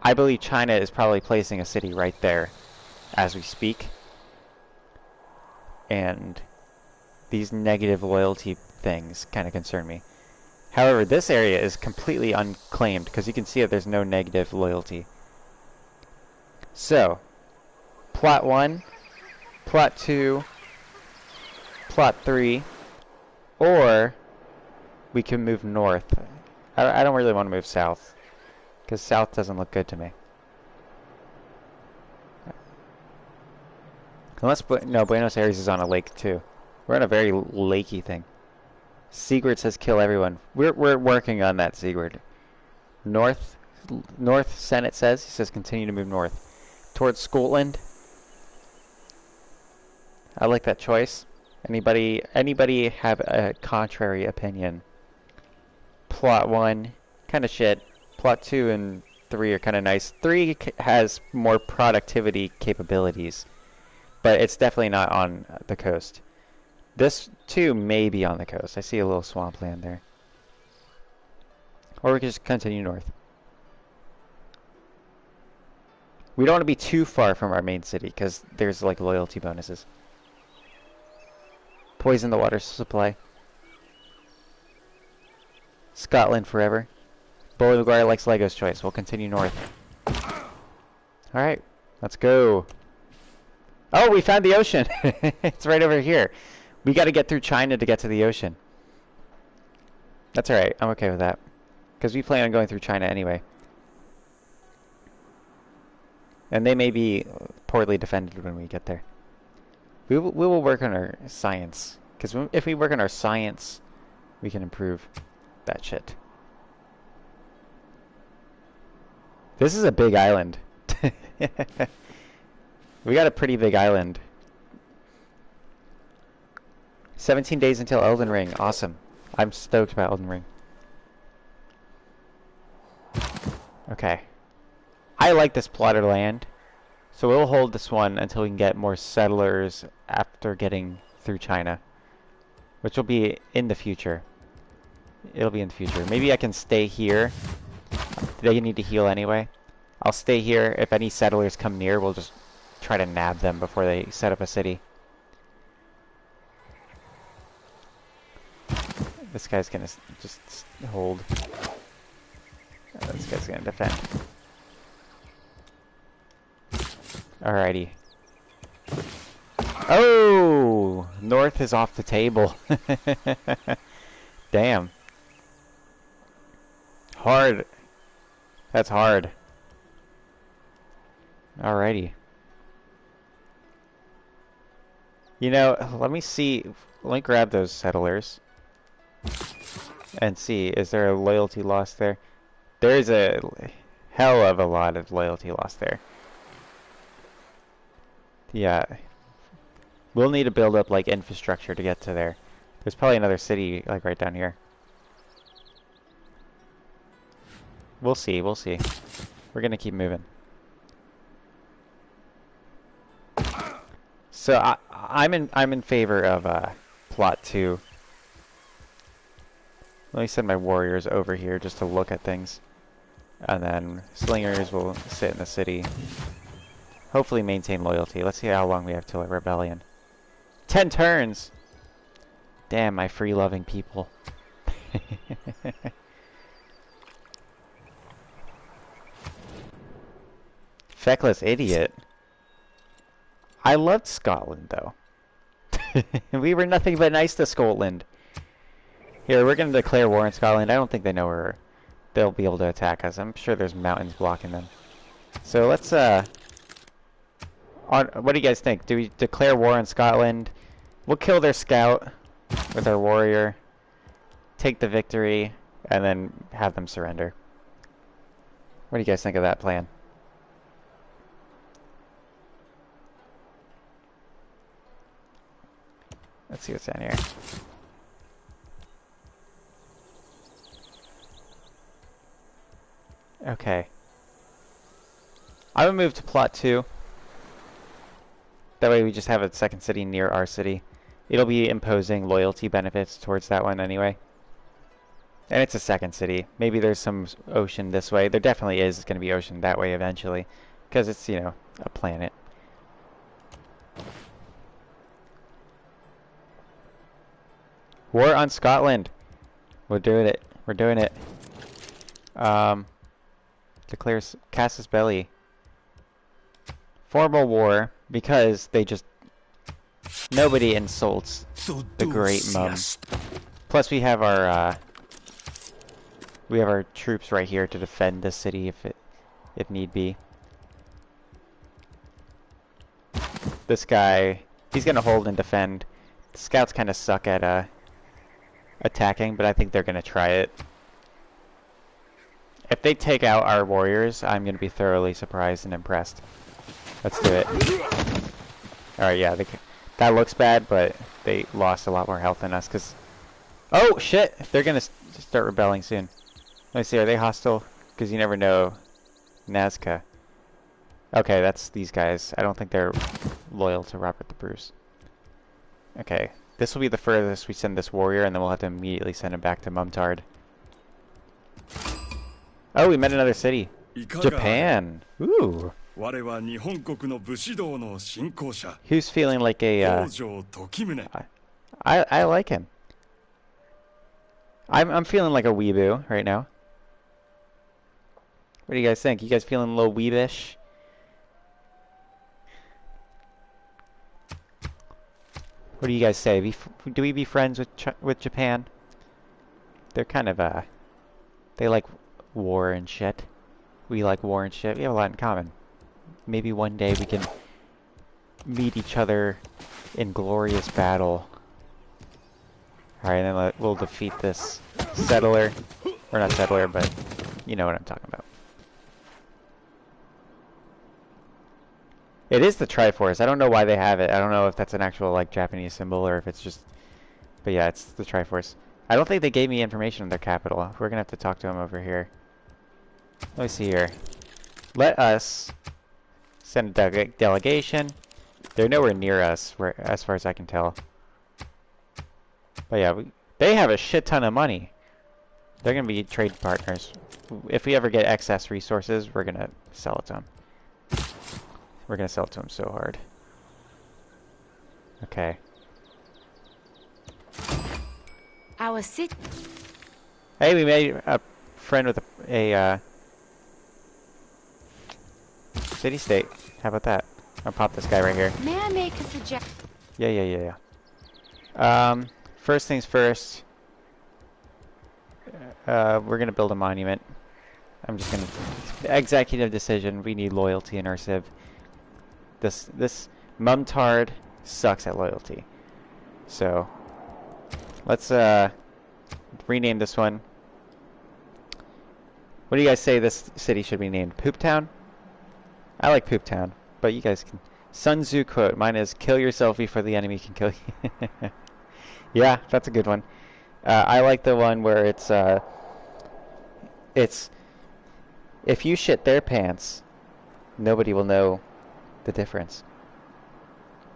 I believe China is probably placing a city right there as we speak. And these negative loyalty things kind of concern me. However, this area is completely unclaimed because you can see that there's no negative loyalty. So, plot 1, plot 2, plot 3, or we can move north. I don't really want to move south because south doesn't look good to me. Unless, no, Buenos Aires is on a lake too. We're on a very lakey thing. Sigurd says kill everyone. We're working on that, Sigurd. North Senate says, he says continue to move north. Towards Scotland. I like that choice. Anybody have a contrary opinion? Plot 1, kind of shit. Plot 2 and 3 are kind of nice. 3 has more productivity capabilities, but it's definitely not on the coast. This 2 may be on the coast. I see a little swampland there. Or we can just continue north. We don't want to be too far from our main city, because there's like loyalty bonuses. Poison the water supply. Scotland forever. Bully McGuire likes Lego's choice. We'll continue north. Alright, let's go. Oh, we found the ocean! It's right over here. We gotta get through China to get to the ocean. That's alright, I'm okay with that. Because we plan on going through China anyway. And they may be poorly defended when we get there. We will work on our science. Because if we work on our science, we can improve that shit. This is a big island. We got a pretty big island. 17 days until Elden Ring. Awesome. I'm stoked about Elden Ring. Okay. I like this plot of land. So we'll hold this one until we can get more settlers after getting through China. Which will be in the future. It'll be in the future. Maybe I can stay here. They need to heal anyway. I'll stay here. If any settlers come near, we'll just try to nab them before they set up a city. This guy's gonna just hold. This guy's gonna defend. Alrighty. Oh! North is off the table. Damn. Hard. That's hard. Alrighty. You know, let me see. Let me grab those settlers. And see, is there a loyalty loss there? There's a hell of a lot of loyalty loss there. Yeah. We'll need to build up, like, infrastructure to get to there. There's probably another city, like, right down here. We'll see, we'll see. We're gonna keep moving. So, I'm in favor of, plot 2. Let me send my warriors over here just to look at things. And then slingers will sit in the city. Hopefully maintain loyalty. Let's see how long we have till a rebellion. 10 turns! Damn, my free-loving people. Feckless idiot. I loved Scotland, though. We were nothing but nice to Scotland. Here, we're going to declare war on Scotland. I don't think they know where they'll be able to attack us. I'm sure there's mountains blocking them. So let's, what do you guys think? Do we declare war on Scotland? We'll kill their scout with our warrior, take the victory, and then have them surrender. What do you guys think of that plan? Let's see what's down here. Okay. I would move to plot 2. That way we just have a second city near our city. It'll be imposing loyalty benefits towards that one anyway. And it's a second city. Maybe there's some ocean this way. There definitely is going to be ocean that way eventually. Because it's, you know, a planet. War on Scotland. We're doing it. We're doing it. Declares Casus Belli. Formal war because they just nobody insults the great mum. Plus we have our troops right here to defend the city if need be. This guy, he's gonna hold and defend. The scouts kind of suck at attacking, but I think they're gonna try it. If they take out our warriors, I'm going to be thoroughly surprised and impressed. Let's do it. Alright, yeah, that looks bad, but they lost a lot more health than us, because... Oh, shit! They're going to start rebelling soon. Let me see, are they hostile? Because you never know. Nazca. Okay, that's these guys. I don't think they're loyal to Robert the Bruce. Okay, this will be the furthest we send this warrior, and then we'll have to immediately send him back to Mumtard. Oh, we met another city. Japan. Ooh. Who's feeling like a, I like him. I'm feeling like a weeboo right now. What do you guys think? You guys feeling a little weebish? What do you guys say? Do we be friends with Japan? They're kind of they like war and shit. We like war and shit. We have a lot in common. Maybe one day we can meet each other in glorious battle. Alright, then we'll defeat this settler. Or not settler, but you know what I'm talking about. It is the Triforce. I don't know why they have it. I don't know if that's an actual like Japanese symbol or if it's just... But yeah, it's the Triforce. I don't think they gave me information on their capital. We're gonna have to talk to them over here. Let me see here. Let us send a delegation. They're nowhere near us, as far as I can tell. But yeah, they have a shit ton of money. They're gonna be trade partners. If we ever get excess resources, we're gonna sell it to them. We're gonna sell it to them so hard. Okay. Our city. Hey, we made a friend with a city-state. How about that? I'll pop this guy right here. May I make a suggestion? Yeah. First things first. We're gonna build a monument. I'm just gonna... Executive decision. We need loyalty in our civ. This Mumtard sucks at loyalty. So... Let's rename this one. What do you guys say this city should be named? Poop Town? I like Poop Town, but you guys can... Sun Tzu quote. Mine is, kill yourself before the enemy can kill you. Yeah, that's a good one. I like the one where it's if you shit their pants, nobody will know the difference.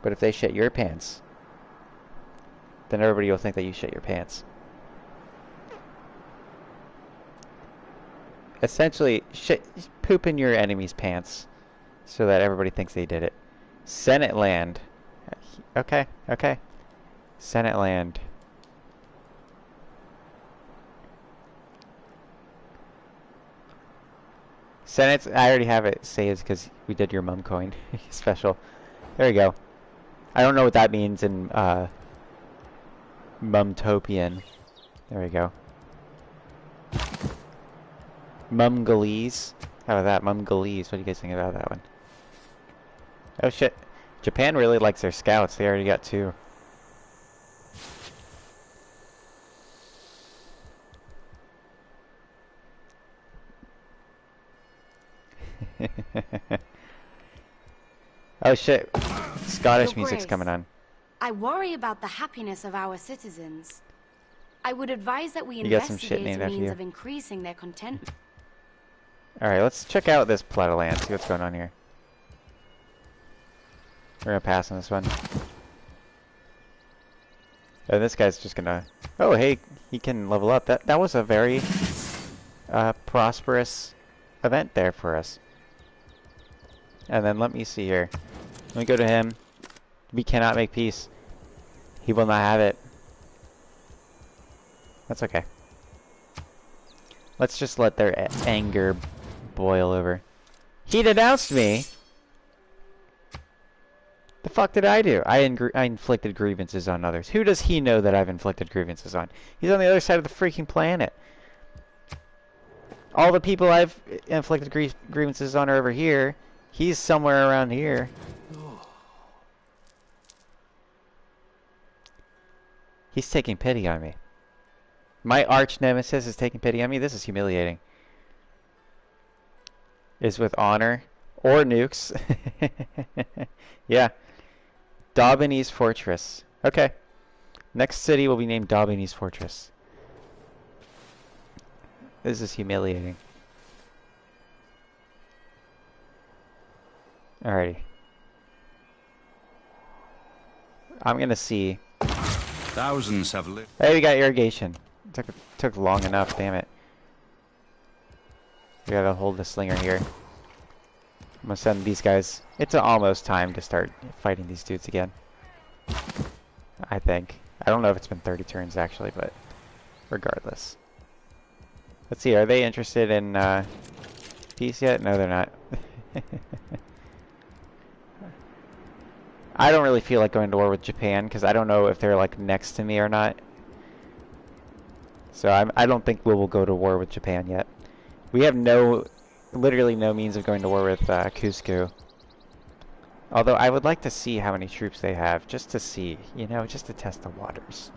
But if they shit your pants, then everybody will think that you shit your pants. Essentially, poop in your enemy's pants so that everybody thinks they did it. Senate land. Okay. Senate land. Senate, I already have it saved because we did your mum coin special. There we go. I don't know what that means in Mumtopian. There we go. Mumgalese. How about that? Mumgalese. What do you guys think about that one? Oh shit. Japan really likes their scouts. They already got 2. Oh shit. Scottish music's coming on. I worry about the happiness of our citizens. I would advise that we You got some shit investigate named a after means you. of increasing their contentment. Alright, let's check out this plot of land, see what's going on here. We're gonna pass on this one. And this guy's just gonna... Oh, hey, he can level up. That was a very prosperous event there for us. And then let me see here. Let me go to him. We cannot make peace. He will not have it. That's okay. Let's just let their anger boil over. He denounced me! The fuck did I do? I inflicted grievances on others. Who does he know that I've inflicted grievances on? He's on the other side of the freaking planet. All the people I've inflicted grievances on are over here. He's somewhere around here. He's taking pity on me. My arch nemesis is taking pity on me. This is humiliating. Is with honor or nukes. Yeah. Daubany's Fortress. Okay. Next city will be named Daubany's Fortress. This is humiliating. Alrighty. I'm gonna see. Thousands have lived. Hey, we got irrigation. Took long enough, damn it. We gotta hold the slinger here. I'm gonna send these guys. It's almost time to start fighting these dudes again. I think. I don't know if it's been 30 turns actually, but regardless. Let's see, are they interested in peace yet? No, they're not. I don't really feel like going to war with Japan because I don't know if they're like next to me or not. So I don't think we will go to war with Japan yet. We have literally no means of going to war with Cusco. Although I would like to see how many troops they have, just to see, you know, just to test the waters.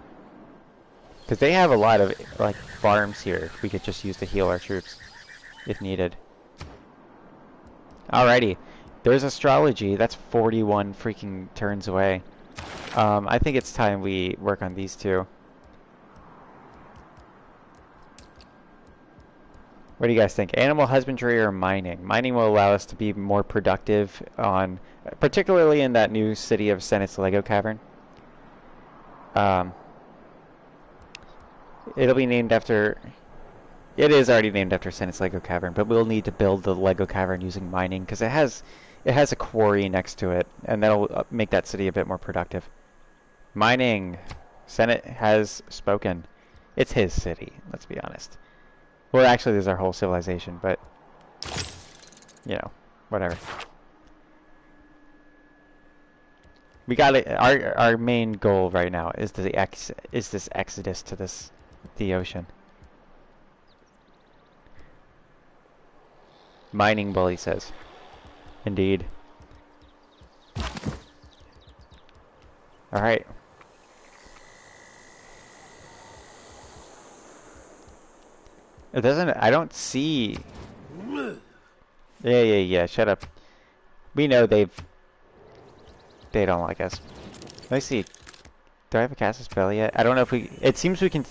Because they have a lot of like farms here we could just use to heal our troops if needed. Alrighty. There's astrology. That's 41 freaking turns away. I think it's time we work on these two. What do you guys think? Animal husbandry or mining? Mining will allow us to be more productive on, particularly in that new city of Senate's Lego Cavern. It'll be named after... It is already named after Senate's Lego Cavern, but we'll need to build the Lego Cavern using mining because it has a quarry next to it, and that'll make that city a bit more productive. Mining. Senate has spoken. It's his city, let's be honest. Well, actually, there's our whole civilization, but you know, whatever. We got it. Our main goal right now is this exodus to the ocean. Mining bully says. Indeed. Alright. It doesn't... I don't see... Yeah, shut up. We know they don't like us. Let me see. Do I have a Casus Belli yet? I don't know if we... It seems we can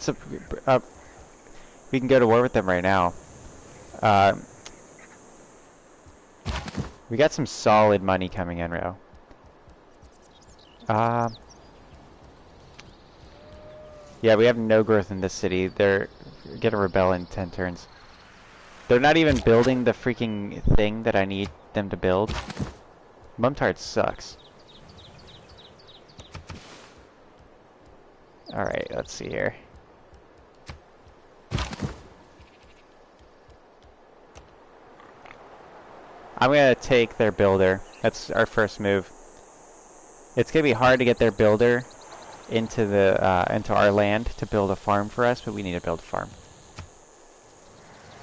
go to war with them right now. We got some solid money coming in, Rio. Yeah, we have no growth in this city. They're gonna rebel in 10 turns. They're not even building the freaking thing that I need them to build. Mumtard sucks. Alright, let's see here. I'm gonna take their builder. That's our first move. It's gonna be hard to get their builder into into our land to build a farm for us, but we need to build a farm.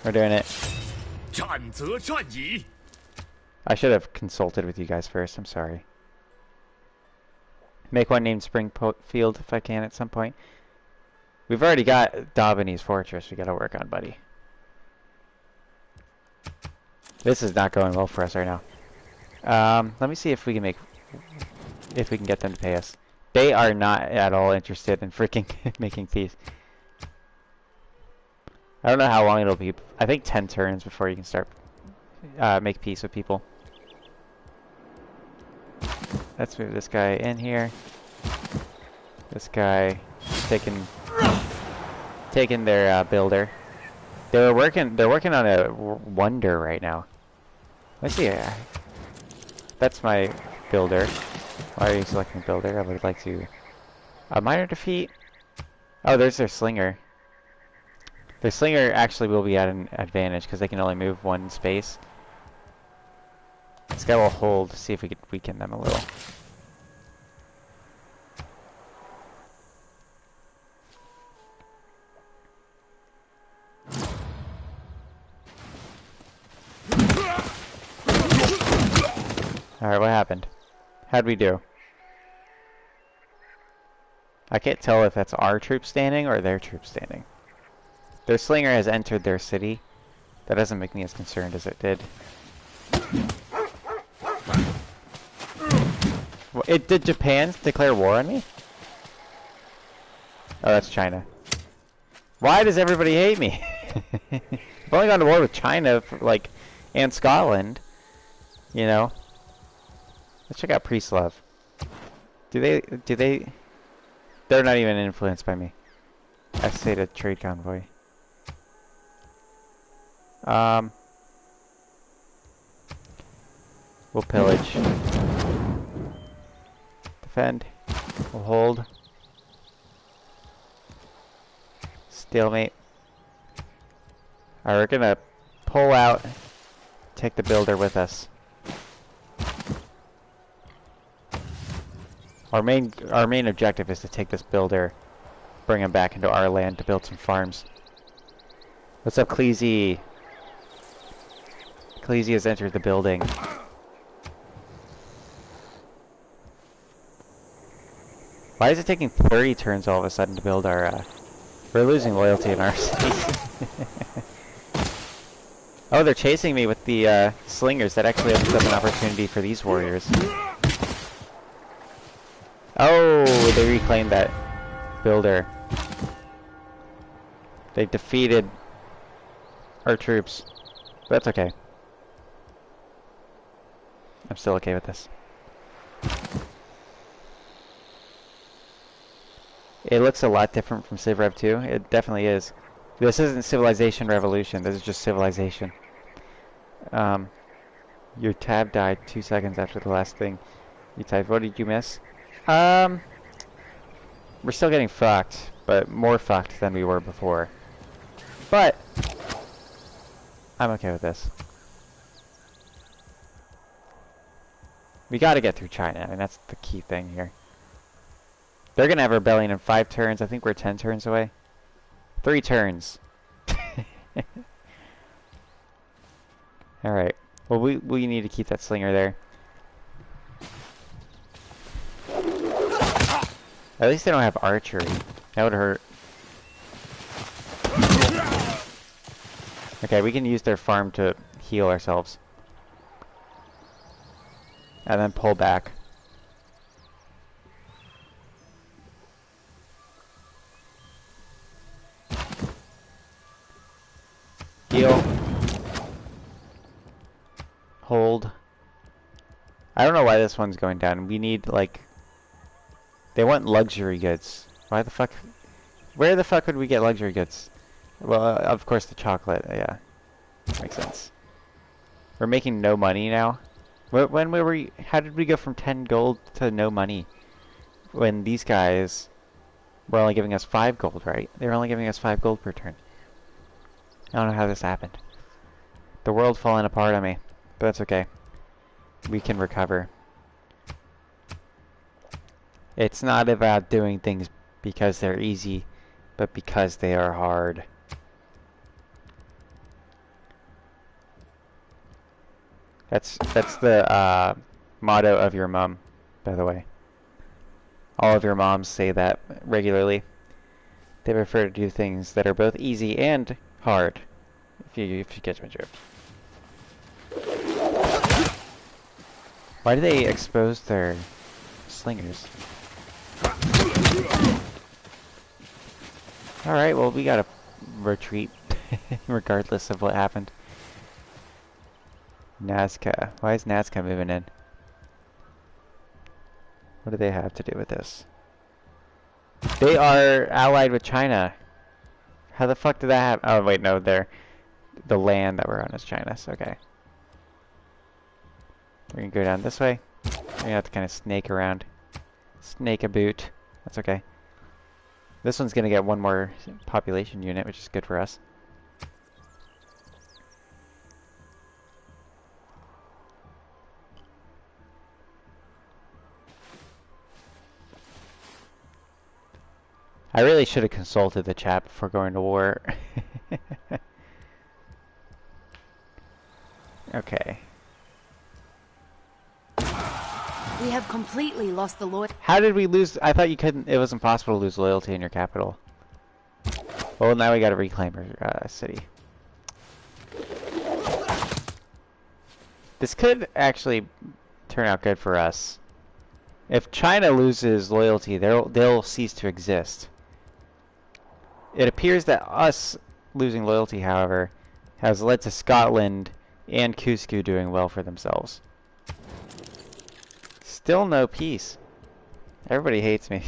We're doing it. I should have consulted with you guys first. I'm sorry. Make one named Springfield if I can at some point. We've already got Daubany's fortress we gotta work on, buddy. This is not going well for us right now. Let me see if we can get them to pay us. They are not at all interested in freaking making peace. I don't know how long it'll be. I think 10 turns before you can start make peace with people. Let's move this guy in here. This guy taking their builder. They're working on a wonder right now. Let's see. That's my builder. Why are you selecting builder? I would like to... A minor defeat? Oh, there's their slinger. Their slinger actually will be at an advantage because they can only move one space. This guy will hold to see if we could weaken them a little. Alright, what happened? How'd we do? I can't tell if that's our troops standing or their troops standing. Their slinger has entered their city. That doesn't make me as concerned as it did. Did Japan declare war on me? Oh, that's China. Why does everybody hate me? I've only gone to war with China, and Scotland. You know? Let's check out Priestlove. Do they... They're not even influenced by me. I say to trade convoy. We'll pillage. Defend. We'll hold. Stalemate. Alright, we're gonna pull out, take the builder with us. Our main objective is to take this builder, bring him back into our land to build some farms. What's up, Cleezy? Cleezy has entered the building. Why is it taking 30 turns all of a sudden to build our, we're losing loyalty in our cities. Oh, they're chasing me with the, slingers. That actually opens up an opportunity for these warriors. Oh, they reclaimed that builder. They defeated our troops. But that's okay. I'm still okay with this. It looks a lot different from Civ Rev 2. It definitely is. This isn't Civilization Revolution. This is just Civilization. Your tab died 2 seconds after the last thing you typed. What did you miss? We're still getting fucked, but more fucked than we were before. But I'm okay with this. We gotta get through China. I mean, that's the key thing here. They're gonna have rebellion in 5 turns. I think we're 10 turns away. 3 turns. Alright. Well, we need to keep that slinger there. At least they don't have archery. That would hurt. Okay, we can use their farm to heal ourselves. And then pull back. Heal. Hold. I don't know why this one's going down. We need, like... They want luxury goods. Why the fuck... Where the fuck would we get luxury goods? Well, of course the chocolate. Yeah. Makes sense. We're making no money now. When were we... How did we go from 10 gold to no money? When these guys were only giving us 5 gold, right? They were only giving us 5 gold per turn. I don't know how this happened. The world's falling apart on me. But that's okay. We can recover. It's not about doing things because they're easy, but because they are hard. That's the motto of your mom, by the way. All of your moms say that regularly. They prefer to do things that are both easy and hard. If you catch my drift. Why do they expose their slingers? Alright, well, we gotta retreat regardless of what happened. Nazca. Why is Nazca moving in? What do they have to do with this? They are allied with China. How the fuck did that happen? Oh, wait, no, they're... The land that we're on is China's. Okay. We're gonna go down this way. We're gonna have to kind of snake around. Snake a boot. That's okay. This one's gonna get 1 more population unit, which is good for us. I really should have consulted the chat before going to war. Okay. We have completely lost the Lord. How did we lose? I thought you couldn't. It was impossible to lose loyalty in your capital. Well, now we got to reclaim our city. This could actually turn out good for us. If China loses loyalty, they'll cease to exist. It appears that us losing loyalty, however, has led to Scotland and Cusco doing well for themselves. Still no peace. Everybody hates me.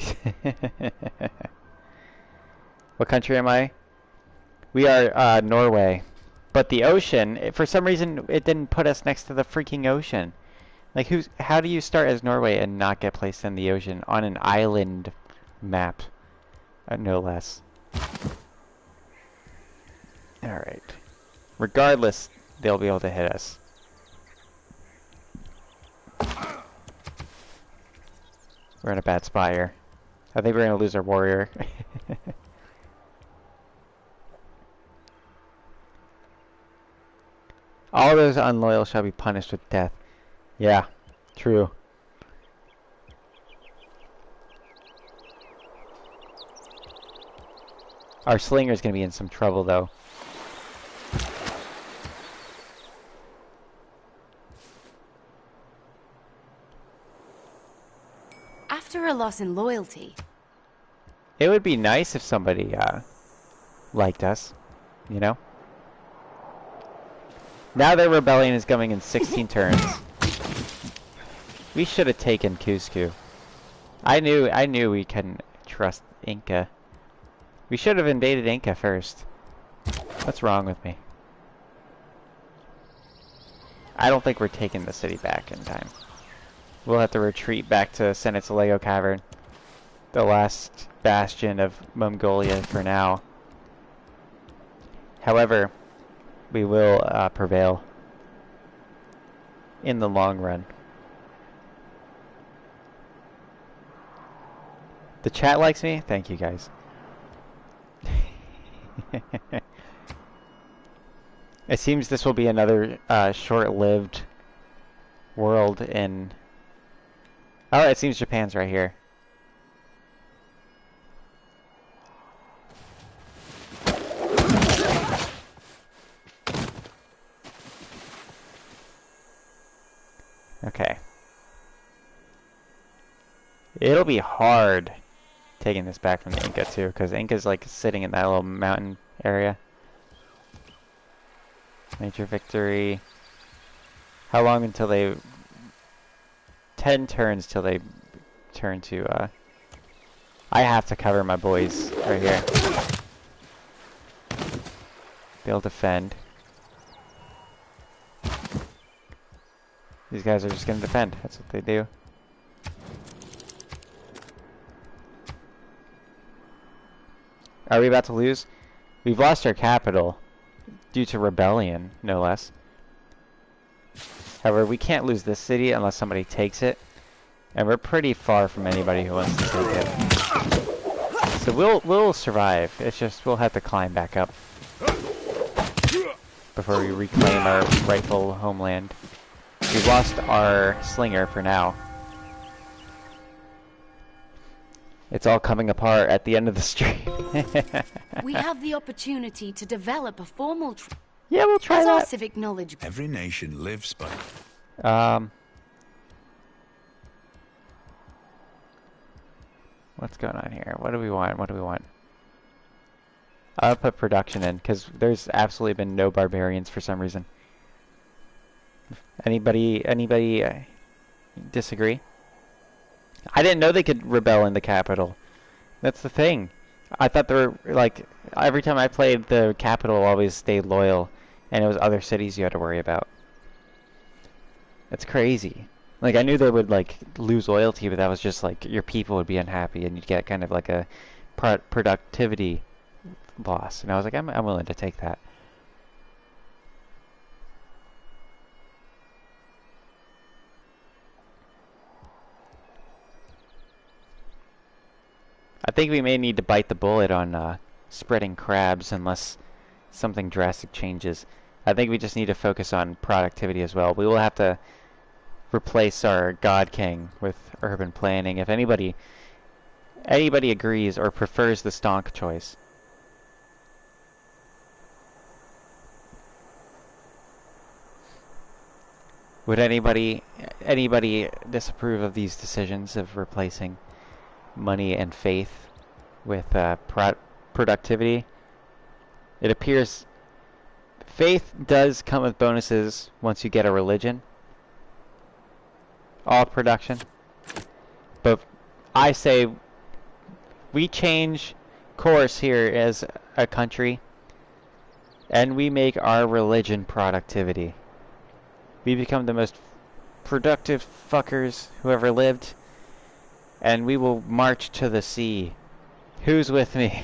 What country am I? We are Norway. But the ocean, for some reason, it didn't put us next to the freaking ocean. Like, how do you start as Norway and not get placed in the ocean on an island map? No less. Regardless, they'll be able to hit us. We're in a bad spot here. I think we're going to lose our warrior. All those unloyal shall be punished with death. Yeah, true. Our slinger's going to be in some trouble, though. After a loss in loyalty, It would be nice if somebody liked us, you know? Now their rebellion is coming in 16 turns. We should have taken Cusco. I knew we couldn't trust Inca. We should have invaded Inca first. What's wrong with me? I don't think we're taking the city back in time. We'll have to retreat back to Senate's Lego Cavern. The last bastion of Mongolia for now. However, we will prevail in the long run. The chat likes me? Thank you, guys. It seems this will be another short-lived world in... Oh, it seems Japan's right here. Okay. It'll be hard taking this back from the Inca too, because Inca's like sitting in that little mountain area. Major victory. How long until they... 10 turns till they turn to, I have to cover my boys right here. They'll defend. These guys are just gonna defend. That's what they do. Are we about to lose? We've lost our capital due to rebellion, no less. However, we can't lose this city unless somebody takes it. And we're pretty far from anybody who wants to take it. So we'll survive. It's just we'll have to climb back up before we reclaim our rightful homeland. We've lost our slinger for now. It's all coming apart at the end of the stream. we have the opportunity to develop a formal yeah, we'll try as our that. civic knowledge. Every nation lives by... What's going on here? What do we want? What do we want? I'll put production in, because there's absolutely been no barbarians for some reason. Anybody disagree? I didn't know they could rebel in the capital. That's the thing. I thought they were, like, every time I played, the capital always stayed loyal, and it was other cities you had to worry about. That's crazy. Like, I knew they would, like, lose loyalty, but that was just, like, your people would be unhappy, and you'd get kind of like a productivity loss. And I was like, I'm willing to take that. I think we may need to bite the bullet on spreading crabs unless something drastic changes. I think we just need to focus on productivity as well. We will have to replace our God King with urban planning. If anybody agrees or prefers the stonk choice. Would anybody disapprove of these decisions of replacing money and faith with productivity? It appears faith does come with bonuses once you get a religion. All production. But I say we change course here as a country and we make our religion productivity. We become the most productive fuckers who ever lived, and we will march to the sea. Who's with me?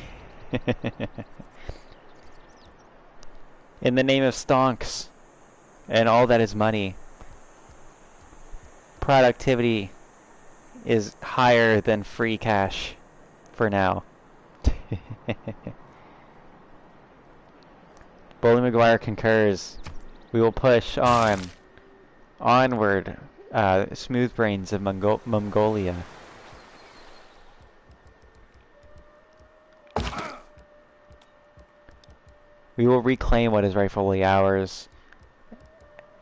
In the name of stonks and all that is money, productivity is higher than free cash for now. Bully McGuire concurs. We will push on. Onward, smooth brains of Mongolia. We will reclaim what is rightfully ours,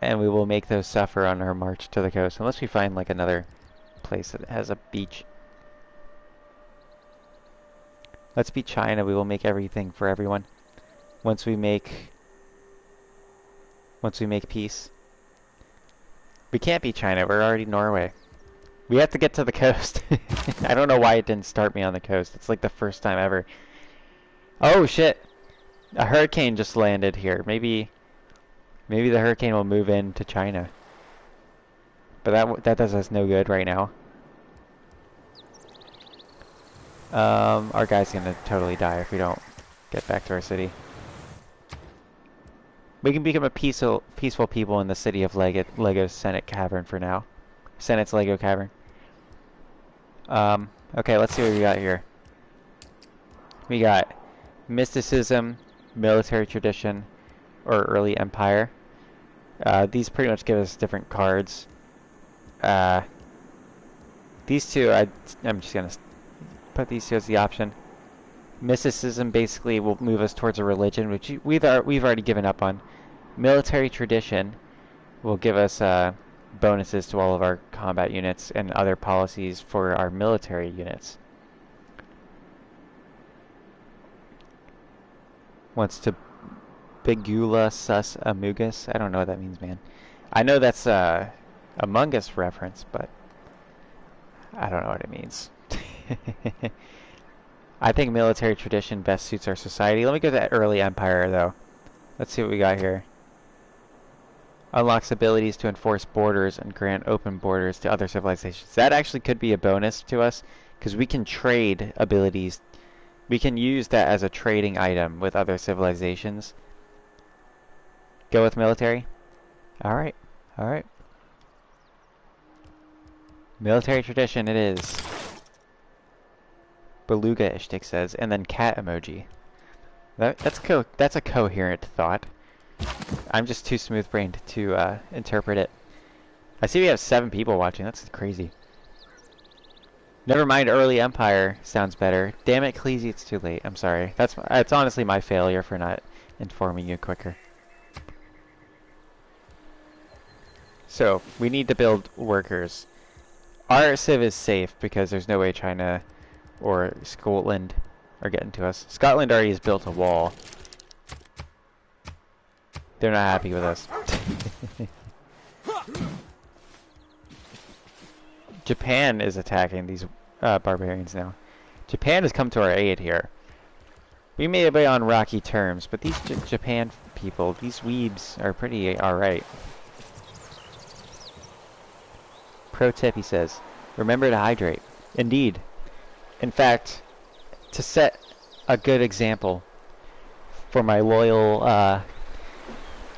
and we will make those suffer on our march to the coast, unless we find like another place that has a beach. Let's be China. We will make everything for everyone. Once we make peace. We can't be China. We're already Norway. We have to get to the coast. I don't know why it didn't start me on the coast. It's like the first time ever. Oh shit! A hurricane just landed here. Maybe the hurricane will move into China. But that does us no good right now. Our guy's gonna totally die if we don't get back to our city. We can become a peaceful people in the city of Lego Senate Cavern for now. Senate's Lego Cavern. Okay, let's see what we got here. We got mysticism, military tradition, or early empire. These pretty much give us different cards. These two, I'm just gonna put these two as the option. Mysticism basically will move us towards a religion, which we've already given up on. Military tradition will give us bonuses to all of our combat units and other policies for our military units. Wants to Bigula sus amugus. I don't know what that means, man. I know that's a Among Us reference, but I don't know what it means. I think military tradition best suits our society. Let me go to that early empire, though. Let's see what we got here. Unlocks abilities to enforce borders and grant open borders to other civilizations. That actually could be a bonus to us, because we can trade abilities. We can use that as a trading item with other civilizations. Go with military? Alright. Alright. Military tradition it is. Beluga Ishtik says, and then cat emoji. That's a coherent thought. I'm just too smooth-brained to interpret it. I see we have 7 people watching. That's crazy. Never mind, early empire sounds better. Damn it, Khaleesi, it's too late. I'm sorry. It's honestly my failure for not informing you quicker. So, we need to build workers. Our civ is safe because there's no way China or Scotland are getting to us. Scotland already has built a wall. They're not happy with us. Japan is attacking these barbarians now. Japan has come to our aid here. We may be on rocky terms, but these Japan people, these weebs, are pretty alright. Pro tip, he says, remember to hydrate. Indeed. In fact, to set a good example for my loyal,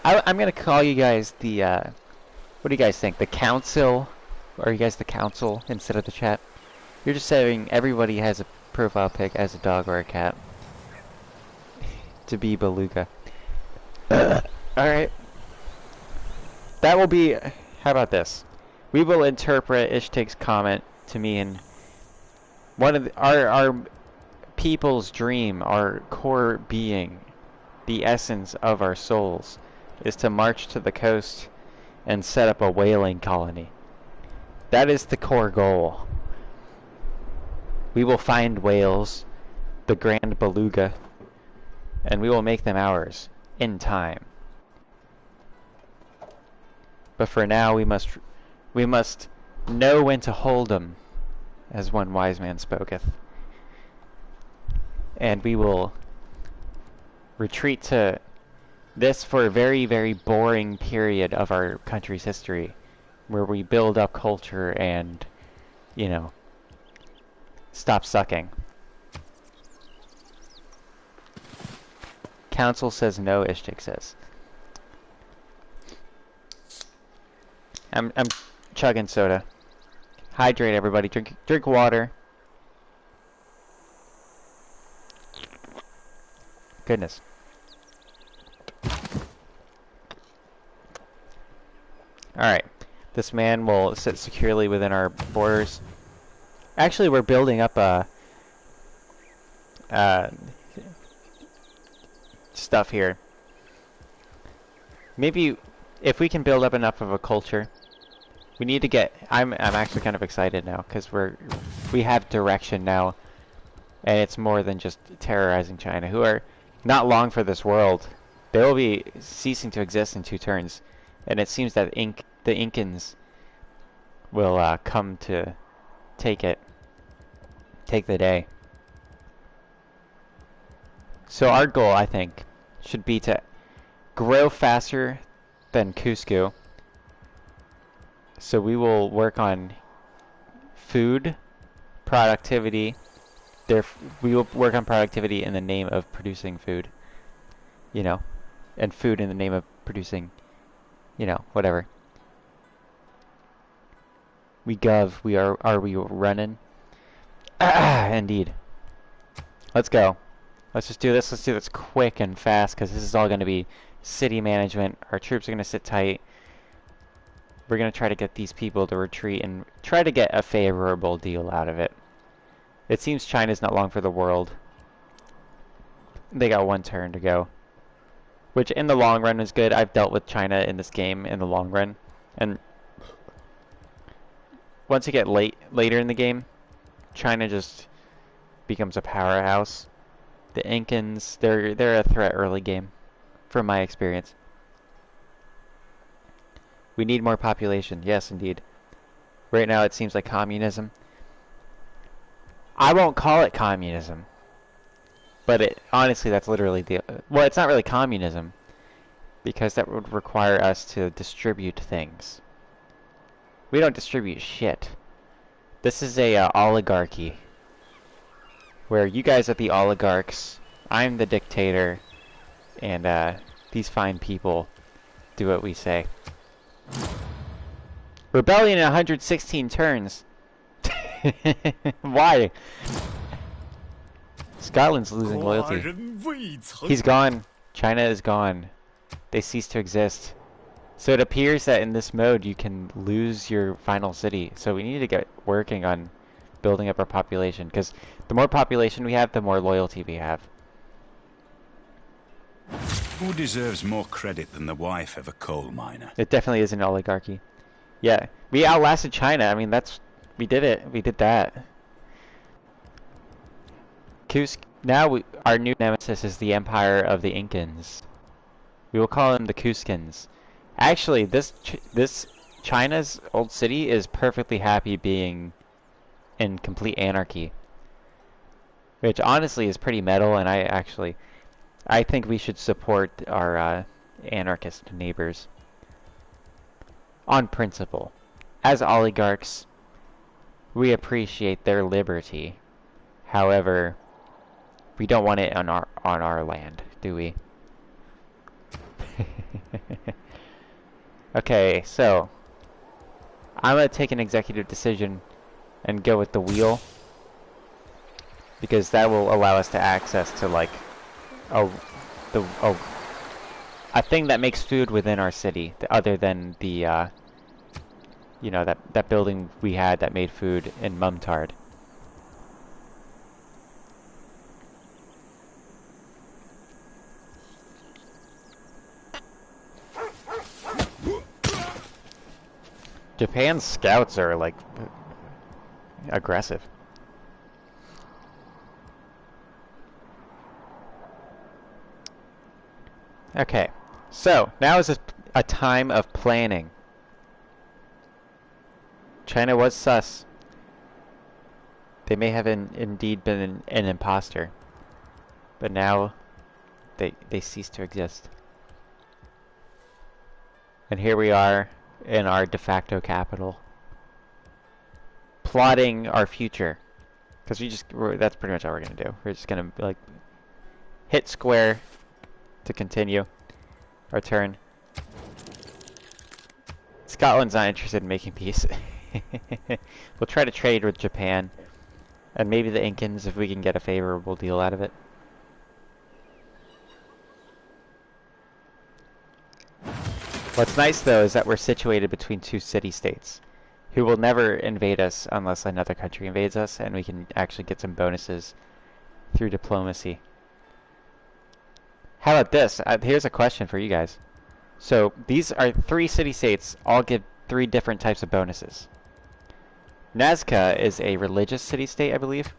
I'm gonna call you guys the, what do you guys think? The council? Are you guys the council instead of the chat? You're just saying everybody has a profile pic as a dog or a cat. To be Beluga. Alright. That will be, how about this? We will interpret Ishtik's comment to mean one of our people's dream, our core being, the essence of our souls, is to march to the coast and set up a whaling colony. That is the core goal. We will find whales, the grand beluga, and we will make them ours in time. But for now, we must know when to hold them, as one wise man spoketh. And we will retreat to this for a very, very boring period of our country's history, where we build up culture and, you know, stop sucking. Council says no, Ishtik says. I'm chugging soda. Hydrate, everybody. Drink water. Goodness. Alright. This man will sit securely within our borders. Actually, we're building up stuff here. Maybe if we can build up enough of a culture, we need to get. I'm actually kind of excited now because we have direction now, and it's more than just terrorizing China, who are not long for this world. They will be ceasing to exist in 2 turns, and it seems that the Incans will come to take the day. So our goal, I think, should be to grow faster than Cusco. So we will work on food, productivity. We will work on productivity in the name of producing food. You know, and food in the name of producing, you know, whatever. We are we running? Indeed. Let's go. Let's just do this. Let's do this quick and fast because this is all going to be city management. Our troops are going to sit tight. We're going to try to get these people to retreat and try to get a favorable deal out of it. It seems China's not long for the world. They got 1 turn to go, which in the long run is good. I've dealt with China in this game in the long run, and once you get later in the game, China just becomes a powerhouse. The Incans, they're a threat early game, from my experience. We need more population. Yes, indeed. Right now it seems like communism. I won't call it communism, but honestly that's literally well, it's not really communism because that would require us to distribute things. We don't distribute shit. This is a oligarchy where you guys are the oligarchs, I'm the dictator, and these fine people do what we say. Rebellion in 116 turns. Why? Scotland's losing loyalty. He's gone. China is gone. They cease to exist. So it appears that in this mode you can lose your final city. So we need to get working on building up our population, because the more population we have, the more loyalty we have. Who deserves more credit than the wife of a coal miner? It definitely is an oligarchy. Yeah, we outlasted China. I mean, we did it. We did that. Now our new nemesis is the Empire of the Incans. We will call them the Cuscans. Actually, this China's old city is perfectly happy being in complete anarchy, which honestly is pretty metal, and I think we should support our anarchist neighbors on principle. As oligarchs, we appreciate their liberty. However, we don't want it on our land, do we? Okay, so I'm gonna take an executive decision and go with the wheel, because that will allow us to access to like a thing that makes food within our city, other than the you know, that building we had that made food in Mumtard. Japan's scouts are like aggressive. Okay, so now is a time of planning. China was sus. They may have indeed been an imposter, but now they cease to exist. And here we are in our de facto capital, plotting our future. Because that's pretty much all we're gonna do. We're just gonna like hit square to continue our turn. Scotland's not interested in making peace. We'll try to trade with Japan. And maybe the Incans if we can get a favorable deal out of it. What's nice though is that we're situated between two city-states who will never invade us unless another country invades us, and we can actually get some bonuses through diplomacy. How about this? Here's a question for you guys. So these are 3 city-states, all give 3 different types of bonuses. Nazca is a religious city-state, I believe.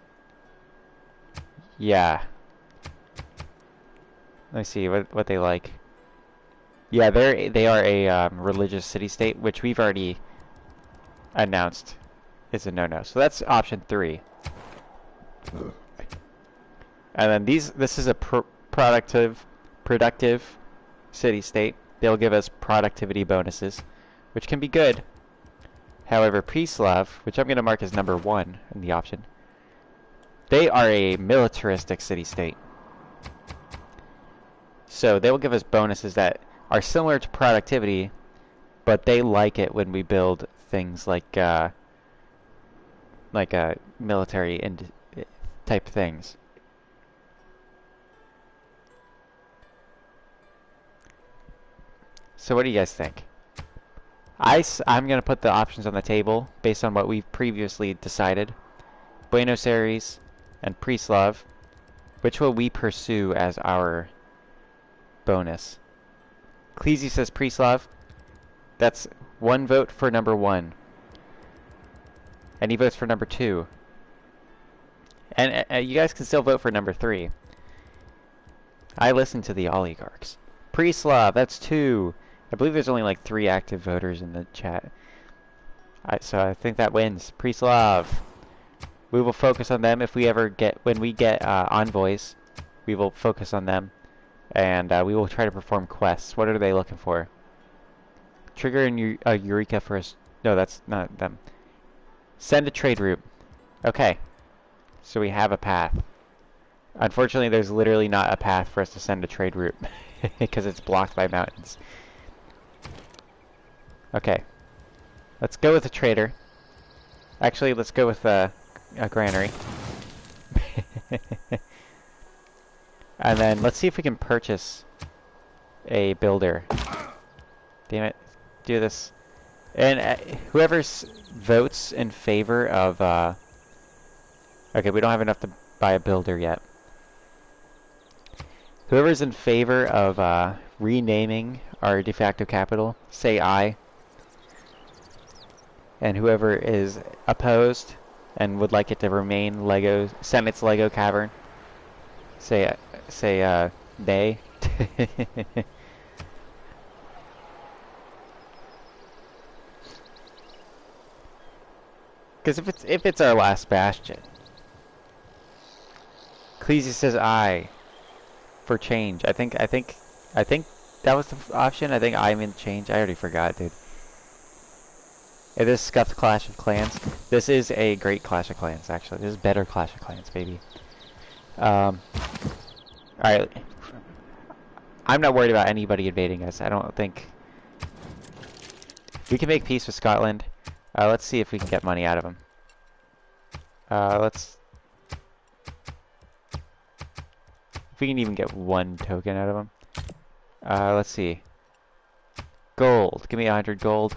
Yeah. Let me see what they like. Yeah, they are a religious city-state, which we've already announced is a no-no. So that's option 3. And then this is a productive city-state. They'll give us productivity bonuses, which can be good. However, Preslav, which I'm going to mark as number 1 in the option, they are a militaristic city-state. So they will give us bonuses that are similar to productivity, but they like it when we build things like military type things. So what do you guys think? I'm going to put the options on the table based on what we've previously decided. Buenos Aires and Preslav. Which will we pursue as our bonus? Cleasy says Preslav. That's 1 vote for number 1. And he votes for number 2. And you guys can still vote for number 3. I listen to the oligarchs. Preslav, that's 2. I believe there's only like 3 active voters in the chat. So I think that wins. Preslav. We will focus on them when we get envoys. We will focus on them. And we will try to perform quests. What are they looking for? Trigger a Eureka for us. No, that's not them. Send a trade route. Okay. So we have a path. Unfortunately, there's literally not a path for us to send a trade route. Because it's blocked by mountains. Okay. Let's go with a trader. Actually, let's go with a granary. And then let's see if we can purchase a builder. Damn it. Do this. And whoever votes in favor of... okay, we don't have enough to buy a builder yet. Whoever's in favor of renaming our de facto capital, say aye. And whoever is opposed and would like it to remain Senate's Lego Cavern, say nay. Because if it's our last bastion. Cleasy says aye for change. I think that was the option. I think I meant change. I already forgot, dude. It is scuffed Clash of Clans. This is a great Clash of Clans, actually. This is better Clash of Clans, baby. Alright. I'm not worried about anybody invading us. I don't think... We can make peace with Scotland. Let's see if we can get money out of them. If we can even get 1 token out of them. Let's see. Gold. Give me 100 gold.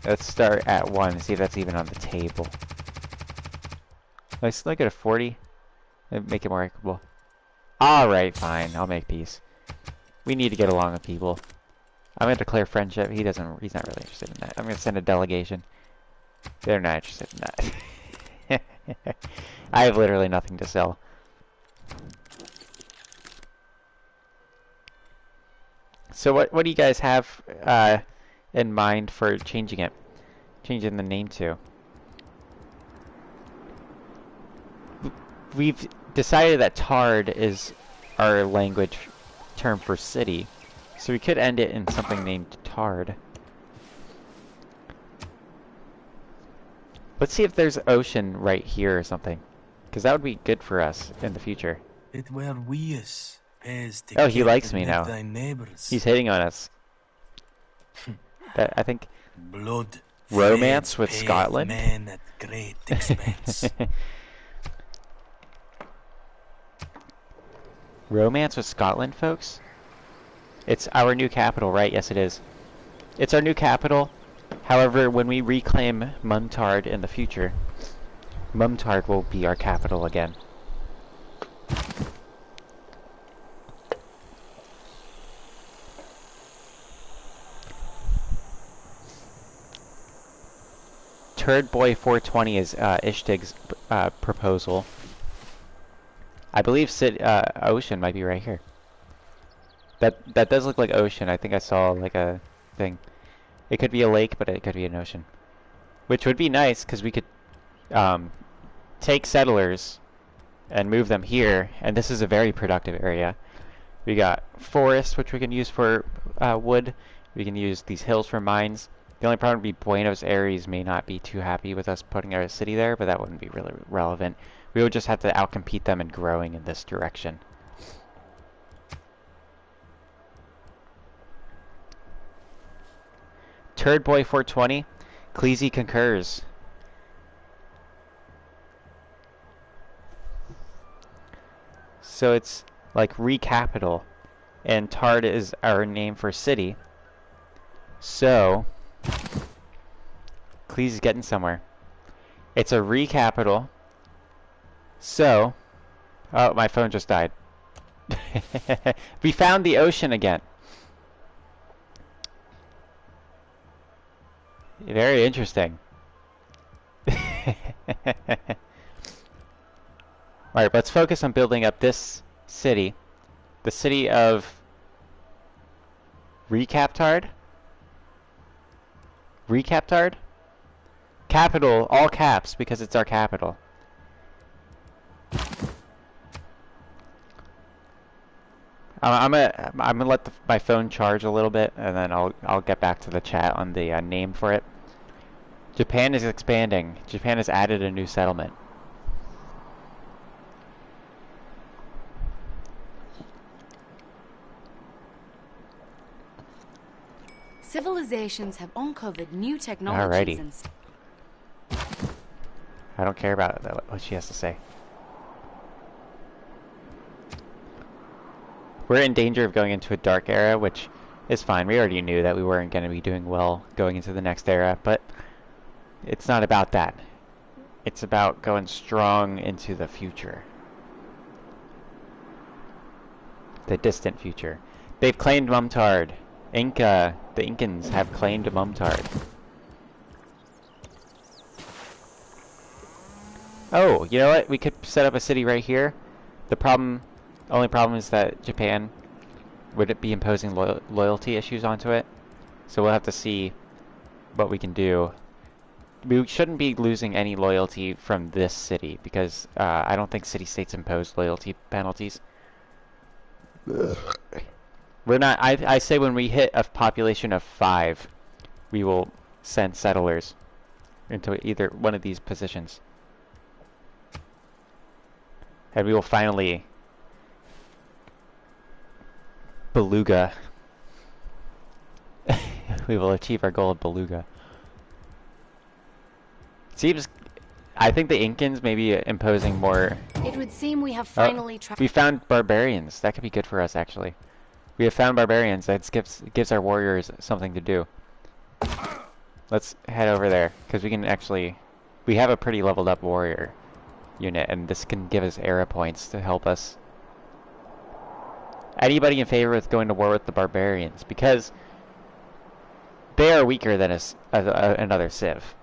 Let's start at 1 and see if that's even on the table. Let's look at a 40. Make it more equitable. Alright, fine. I'll make peace. We need to get along with people. I'm going to declare friendship. He's not really interested in that. I'm going to send a delegation. They're not interested in that. I have literally nothing to sell. So what do you guys have in mind for changing it? Changing the name to? We've decided that Tard is our language term for city. So we could end it in something named Tard. Let's see if there's ocean right here or something. Because that would be good for us in the future. Oh, he likes me now. He's hitting on us. That I think Blood romance feds with paved Scotland. men at great expense. Romance with Scotland, folks? It's our new capital, right? Yes, it is. It's our new capital. However, when we reclaim Mumtard in the future, Mumtard will be our capital again. Turd Boy 420 is Ishtig's proposal. I believe Ocean might be right here. That does look like ocean. I think I saw like a thing. It could be a lake, but it could be an ocean. Which would be nice, because we could take settlers and move them here, and this is a very productive area. We got forest, which we can use for wood. We can use these hills for mines. The only problem would be Buenos Aires may not be too happy with us putting our city there, but that wouldn't be really relevant. We would just have to outcompete them in growing in this direction. Turd Boy 420, Cleasy concurs. So it's like recapital, and Tard is our name for city. So Cleasy's getting somewhere. It's a recapital. So, oh, my phone just died. We found the ocean again. Very interesting. Alright, let's focus on building up this city. The city of Recaptard? Recaptard? Capital, all caps, because it's our capital. I'm gonna let my phone charge a little bit, and then I'll get back to the chat on the name for it. Japan is expanding. Japan has added a new settlement. Civilizations have uncovered new technologies and... I don't care about what she has to say. We're in danger of going into a dark era, which is fine. We already knew that we weren't going to be doing well going into the next era, but it's not about that. It's about going strong into the future. The distant future. They've claimed Mumtard. The Incans have claimed Mumtard. Oh, you know what? We could set up a city right here. Only problem is that Japan would be imposing loyalty issues onto it. So we'll have to see what we can do. We shouldn't be losing any loyalty from this city, because I don't think city-states impose loyalty penalties. We're not. I say when we hit a population of 5, we will send settlers into either one of these positions. And we will finally Beluga. We will achieve our goal of Beluga. Seems, I think the Incans may be imposing more. It would seem we have finally we found barbarians. That could be good for us, actually. We have found barbarians. That gives our warriors something to do. Let's head over there, because we can actually... We have a pretty leveled up warrior unit, and this can give us era points to help us. Anybody in favor with going to war with the barbarians? Because they are weaker than another civ.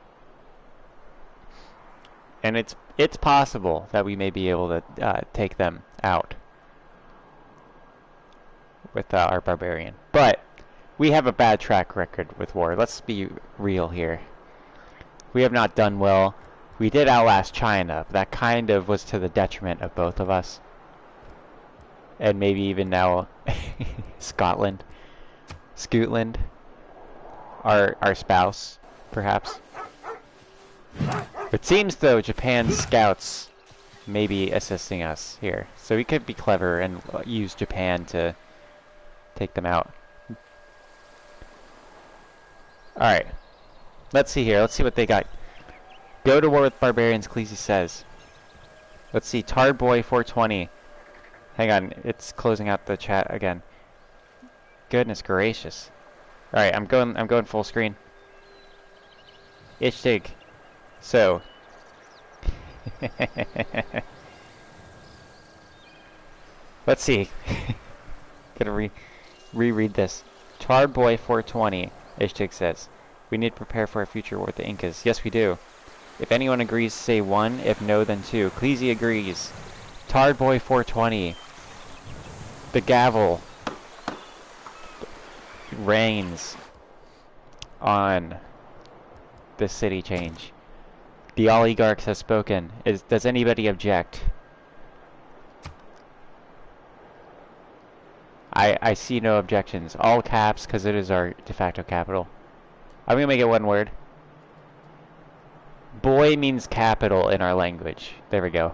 And it's possible that we may be able to take them out with our barbarian. But we have a bad track record with war. Let's be real here. We have not done well. We did outlast China, but that kind of was to the detriment of both of us. And maybe even now Scotland. Scotland. Our spouse, perhaps. It seems, though, Japan's scouts may be assisting us here. So we could be clever and use Japan to take them out. Alright. Let's see here. Let's see what they got. Go to war with barbarians, Khaleesi says. Let's see. Tarboy 420. Hang on. It's closing out the chat again. Goodness gracious. Alright, I'm going full screen. Ishtig. So. Let's see. Gonna reread this. Tarboy 420, Ishtig says. We need to prepare for a future war with the Incas. Yes, we do. If anyone agrees, say 1. If no, then 2. Khaleesi agrees. Tarboy 420. The gavel reigns on the city change. The oligarchs have spoken. Does anybody object? I see no objections. All caps, because it is our de facto capital. I'm going to make it one word. Boy means capital in our language. There we go.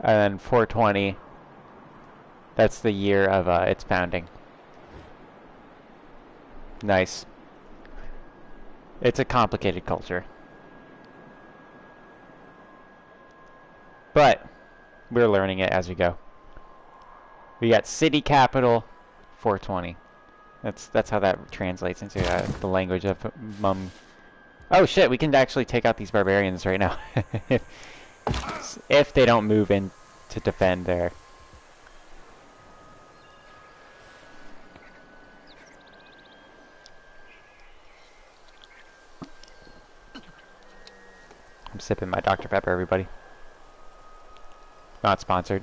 And then 420. That's the year of its founding. Nice. It's a complicated culture. But we're learning it as we go. We got city capital 420. That's how that translates into the language of mum. Oh shit, we can actually take out these barbarians right now. If they don't move in to defend there. I'm sipping my Dr. Pepper, everybody. Not sponsored.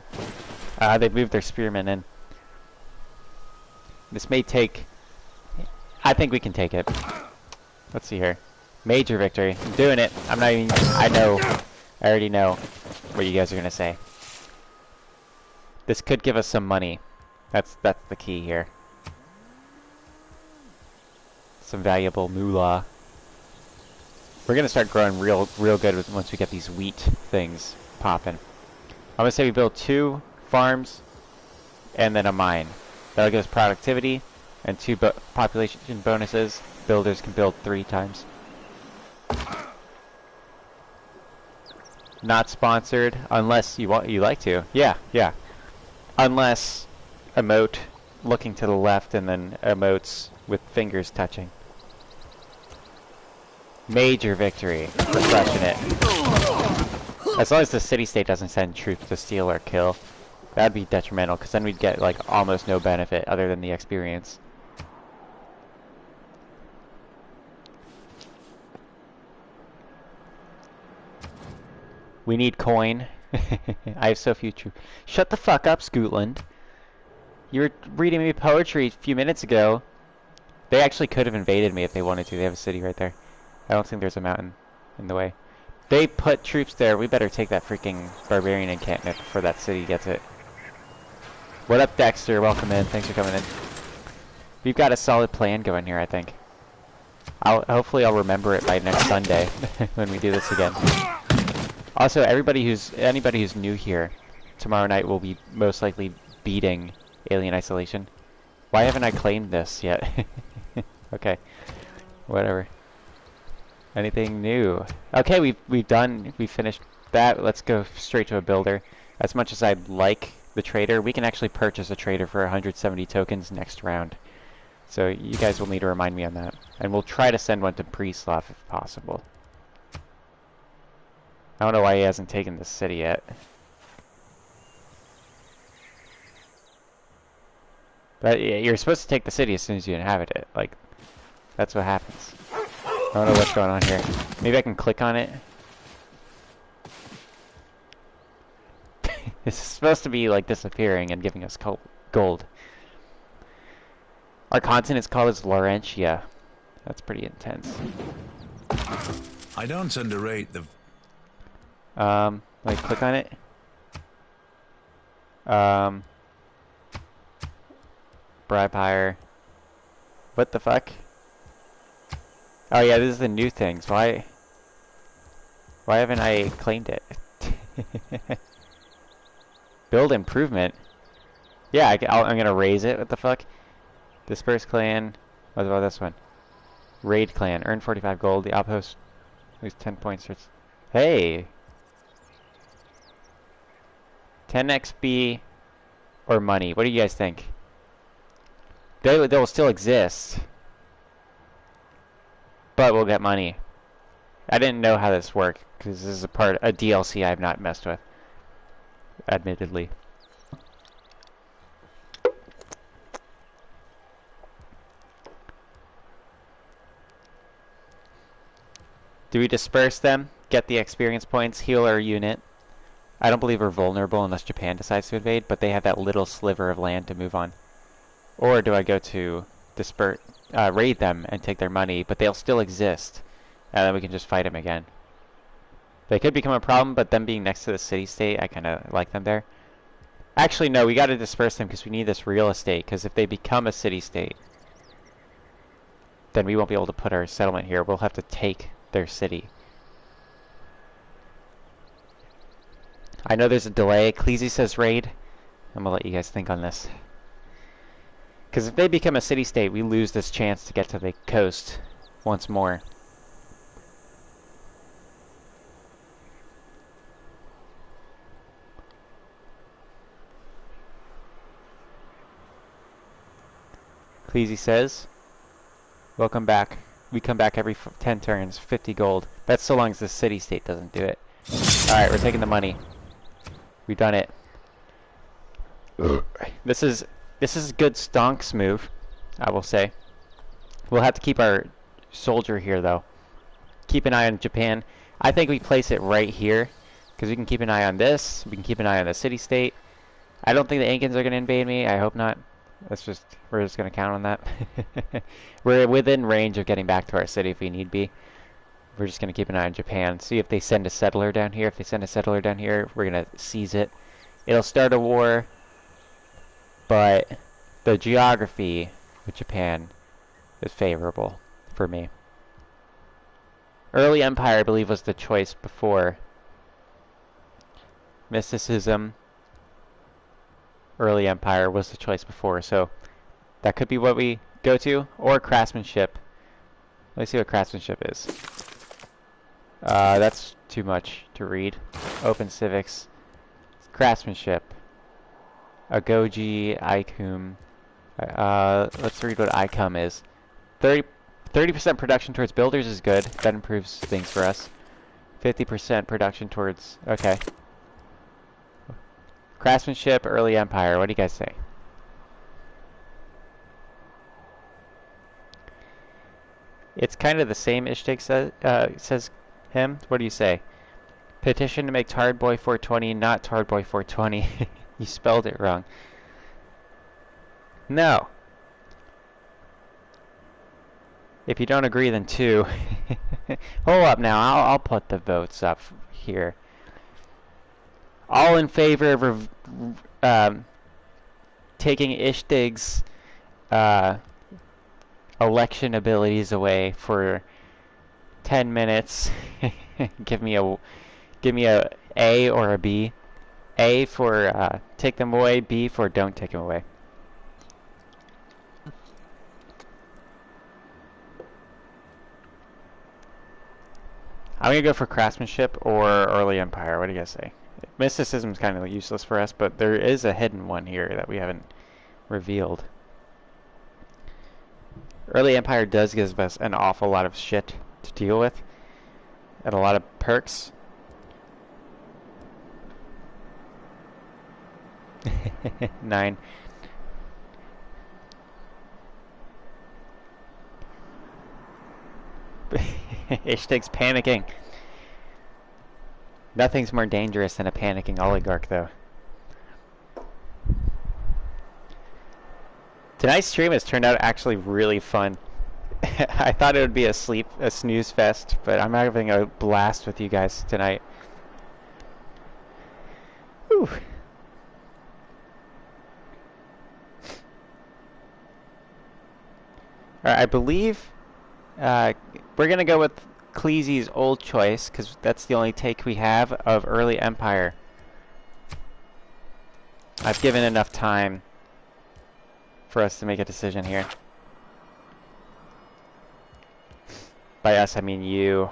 They moved their spearmen in. This may take... I think we can take it. Let's see here. Major victory. I'm doing it. I'm not even... I know. I already know what you guys are going to say. This could give us some money. That's the key here. Some valuable moolah. We're going to start growing real good once we get these wheat things popping. I'm going to say we build 2 farms and then a mine. That'll give us productivity and 2 population bonuses. Builders can build 3 times. Not sponsored unless you like to. Yeah. Unless emote looking to the left and then emotes with fingers touching. Major victory. We're crushing it. As long as the city-state doesn't send troops to steal or kill. That'd be detrimental, because then we'd get, like, almost no benefit other than the experience. We need coin. I have so few troops. Shut the fuck up, Scotland. You were reading me poetry a few minutes ago. They actually could have invaded me if they wanted to. They have a city right there. I don't think there's a mountain in the way. They put troops there. We better take that freaking barbarian encampment before that city gets it. What up, Dexter? Welcome in. Thanks for coming in. We've got a solid plan going here, I think. Hopefully I'll remember it by next Sunday when we do this again. Also, anybody who's new here, tomorrow night we'll be most likely beating Alien Isolation. Why haven't I claimed this yet? Okay, whatever. Anything new? Okay, we've finished that. Let's go straight to a builder. As much as I'd like the trader, we can actually purchase a trader for 170 tokens next round. So you guys will need to remind me on that. And we'll try to send one to Preslav if possible. I don't know why he hasn't taken this city yet. But yeah, you're supposed to take the city as soon as you inhabit it. Like, that's what happens. I don't know what's going on here. Maybe I can click on it. This is supposed to be like disappearing and giving us gold. Our continent's called as Laurentia. That's pretty intense. I don't underrate the... Like, click on it. Bribe hire. What the fuck? Oh yeah, this is the new things. Why haven't I claimed it? Build improvement. Yeah, I'm gonna raise it. What the fuck? Disperse clan. What about this one? Raid clan. Earn 45 gold. The outpost lose 10 points. Hey! 10 XP or money. What do you guys think? They will still exist. But we'll get money. I didn't know how this worked, because this is a DLC I have not messed with. Admittedly. Do we disperse them? Get the experience points, heal our unit. I don't believe we're vulnerable unless Japan decides to invade, but they have that little sliver of land to move on. Or do I go to raid them and take their money, but they'll still exist, and then we can just fight them again. They could become a problem, but them being next to the city-state, I kind of like them there. Actually, no, we got to disperse them because we need this real estate, because if they become a city-state, then we won't be able to put our settlement here. We'll have to take their city. I know there's a delay. Cleasy says raid. I'm going to let you guys think on this. Because if they become a city-state, we lose this chance to get to the coast once more. Cleasy says, welcome back. We come back every 10 turns, 50 gold. That's so long as the city-state doesn't do it. Alright, we're taking the money. We've done it. This is a good stonks move, I will say. We'll have to keep our soldier here, though. Keep an eye on Japan. I think we place it right here, because we can keep an eye on this. We can keep an eye on the city-state. I don't think the Incans are going to invade me. I hope not. We're just going to count on that. We're within range of getting back to our city if we need be. We're just going to keep an eye on Japan. See if they send a settler down here. If they send a settler down here, we're going to seize it. It'll start a war, but the geography with Japan is favorable for me. Early Empire, I believe, was the choice before. Mysticism, Early Empire was the choice before, so that could be what we go to, or craftsmanship. Let me see what craftsmanship is. That's too much to read. Open civics, craftsmanship, Agoji, Ikum. Let's read what Icum is. 30% production towards builders is good. That improves things for us. 50% production towards... Okay. Craftsmanship, Early Empire. What do you guys say? It's kind of the same, Ishtik says him. What do you say? Petition to make Tardboy 420, not Tardboy 420. You spelled it wrong. No. If you don't agree, then 2. Hold up now. I'll put the votes up here. All in favor of taking Ishtig's election abilities away for 10 minutes. give me a A or a B. A for take them away. B for don't take them away. I'm gonna go for craftsmanship or Early Empire. What do you guys say? Mysticism is kind of useless for us, but there is a hidden one here that we haven't revealed. Early Empire does give us an awful lot of shit to deal with, and a lot of perks. Nine. Ishtig's panicking. Nothing's more dangerous than a panicking oligarch, though. Tonight's stream has turned out actually really fun. I thought it would be a snooze fest, but I'm having a blast with you guys tonight. Whew. Alright, I believe we're gonna go with Cleasy's old choice, because that's the only take we have of Early Empire. I've given enough time for us to make a decision here. By us, I mean you.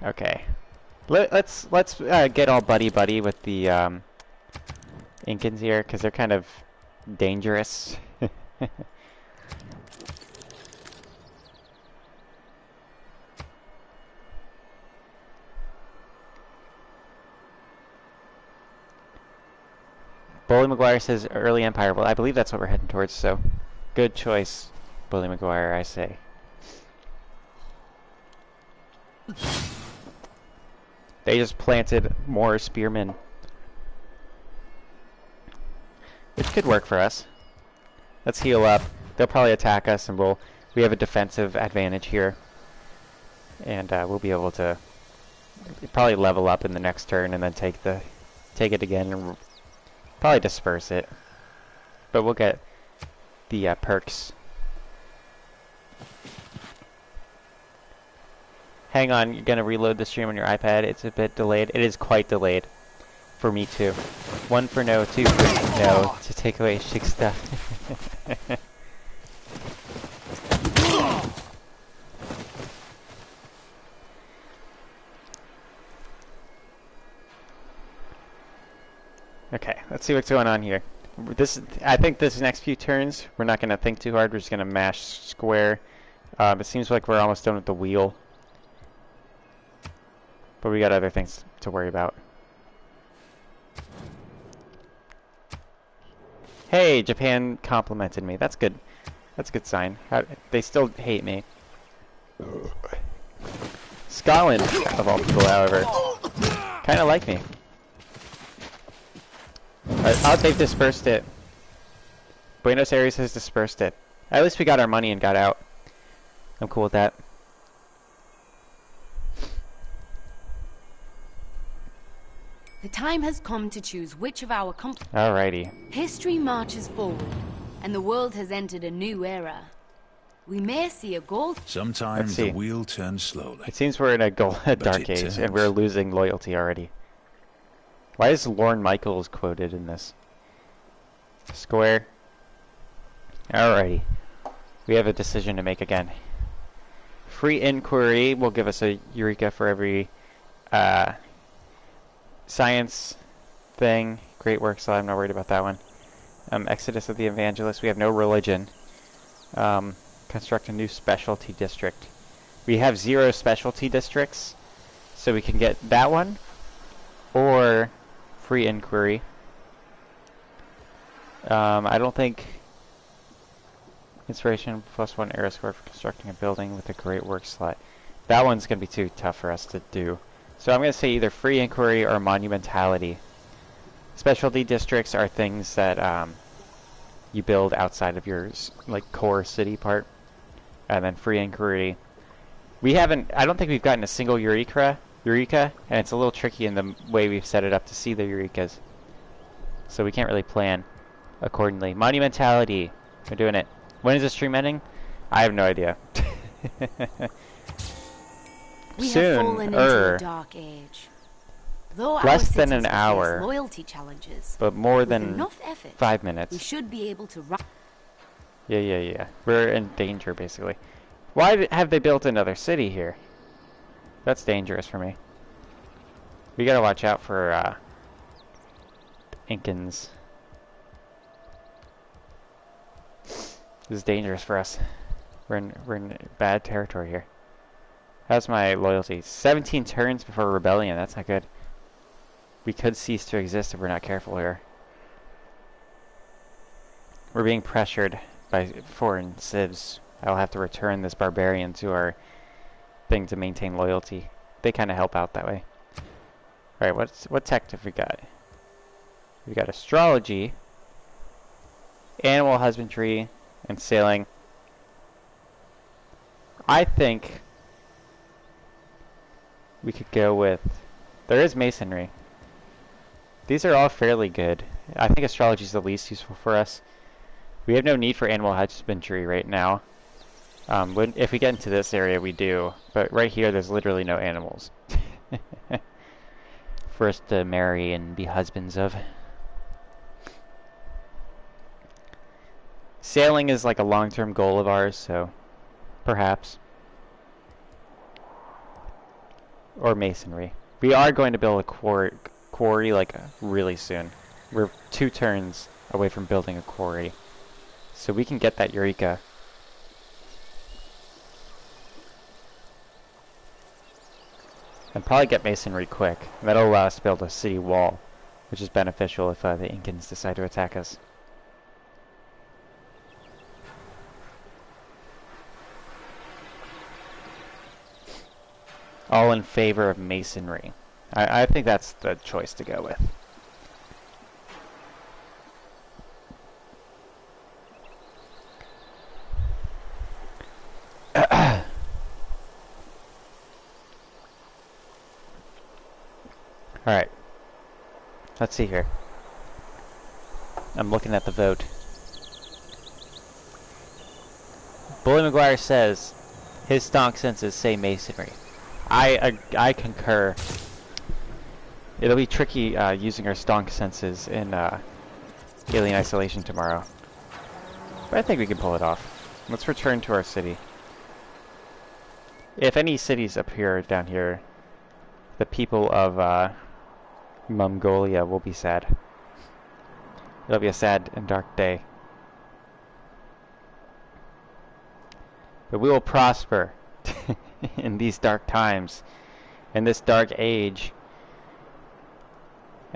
Okay. Let's get all buddy with the Incans here, because they're kind of dangerous. Bully Maguire says early Empire. Well, I believe that's what we're heading towards, so good choice, Bully Maguire, I say. They just planted more spearmen, which could work for us. Let's heal up. They'll probably attack us, and we have a defensive advantage here, and we'll be able to probably level up in the next turn, and then take it again, and probably disperse it. But we'll get the perks. Hang on, you're gonna reload the stream on your iPad. It's a bit delayed. It is quite delayed. For me too. 1 for no, 2 for no, to take away chic stuff. Okay, let's see what's going on here. I think this next few turns, we're not gonna think too hard. We're just gonna mash square. It seems like we're almost done with the wheel. But we got other things to worry about. Hey, Japan complimented me. That's good. That's a good sign. They still hate me. Scotland, of all people, however, kind of like me. They've dispersed it. Buenos Aires has dispersed it. At least we got our money and got out. I'm cool with that. The time has come to choose which of our Alrighty. History marches forward, and the world has entered a new era. We may see a gold. Sometimes the wheel turns slowly. It seems we're in a dark age, and we're losing loyalty already. Why is Lorne Michaels quoted in this? Square. Alrighty. We have a decision to make again. Free inquiry will give us a Eureka for every science thing. Great work, so I'm not worried about that one. Exodus of the Evangelists. We have no religion. Construct a new specialty district. We have 0 specialty districts, so we can get that one, or free inquiry. I don't think inspiration +1 arrow score for constructing a building with a great work slot. That one's going to be too tough for us to do. So I'm going to say either free inquiry or monumentality. Specialty districts are things that you build outside of your core city part. And then free inquiry. I don't think we've gotten a single Eureka, and it's a little tricky in the way we've set it up to see the Eurekas. So we can't really plan accordingly. Monumentality. We're doing it. When is the stream ending? I have no idea. We have fallen into a dark age. Though less than an hour, loyalty challenges, but more than enough effort, 5 minutes. We should be able to run. Yeah. We're in danger, basically. Why have they built another city here? That's dangerous for me. We gotta watch out for Incans. This is dangerous for us. We're in bad territory here. How's my loyalty? 17 turns before rebellion. That's not good. We could cease to exist if we're not careful here. We're being pressured by foreign civs. I'll have to return this barbarian to our thing to maintain loyalty. They kind of help out that way. Alright, what tech have we got? We got astrology, animal husbandry, and sailing. I think we could go with... There is masonry. These are all fairly good. I think astrology is the least useful for us. We have no need for animal husbandry right now. If we get into this area, we do. But right here, there's literally no animals for us to marry and be husbands of. Sailing is like a long-term goal of ours, so perhaps. Or masonry. We are going to build a quarry like really soon. We're 2 turns away from building a quarry. So we can get that Eureka. And probably get masonry quick. That'll allow us to build a city wall, which is beneficial if the Incans decide to attack us. All in favor of masonry. I think that's the choice to go with. Alright. Let's see here. I'm looking at the vote. Bully McGuire says his stonk senses say masonry. I concur. It'll be tricky using our stonk senses in Alien Isolation tomorrow. But I think we can pull it off. Let's return to our city. If any cities appear down here, the people of Mongolia will be sad. It'll be a sad and dark day. But we will prosper in these dark times, in this dark age,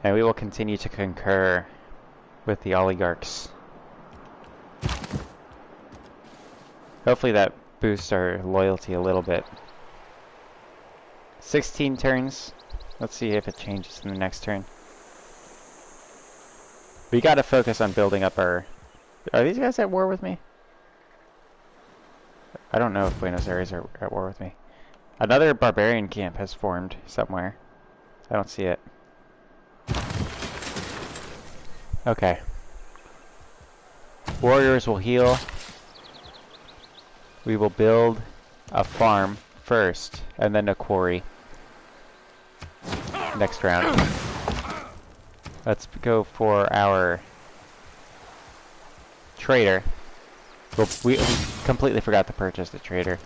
and we will continue to concur with the oligarchs. Hopefully that boosts our loyalty a little bit. 16 turns. Let's see if it changes in the next turn. We gotta focus on building up our... Are these guys at war with me? I don't know if Buenos Aires are at war with me. Another barbarian camp has formed somewhere. I don't see it. Okay. Warriors will heal. We will build a farm first, and then a quarry. Next round. Let's go for our trader. Well, we completely forgot to purchase the trader.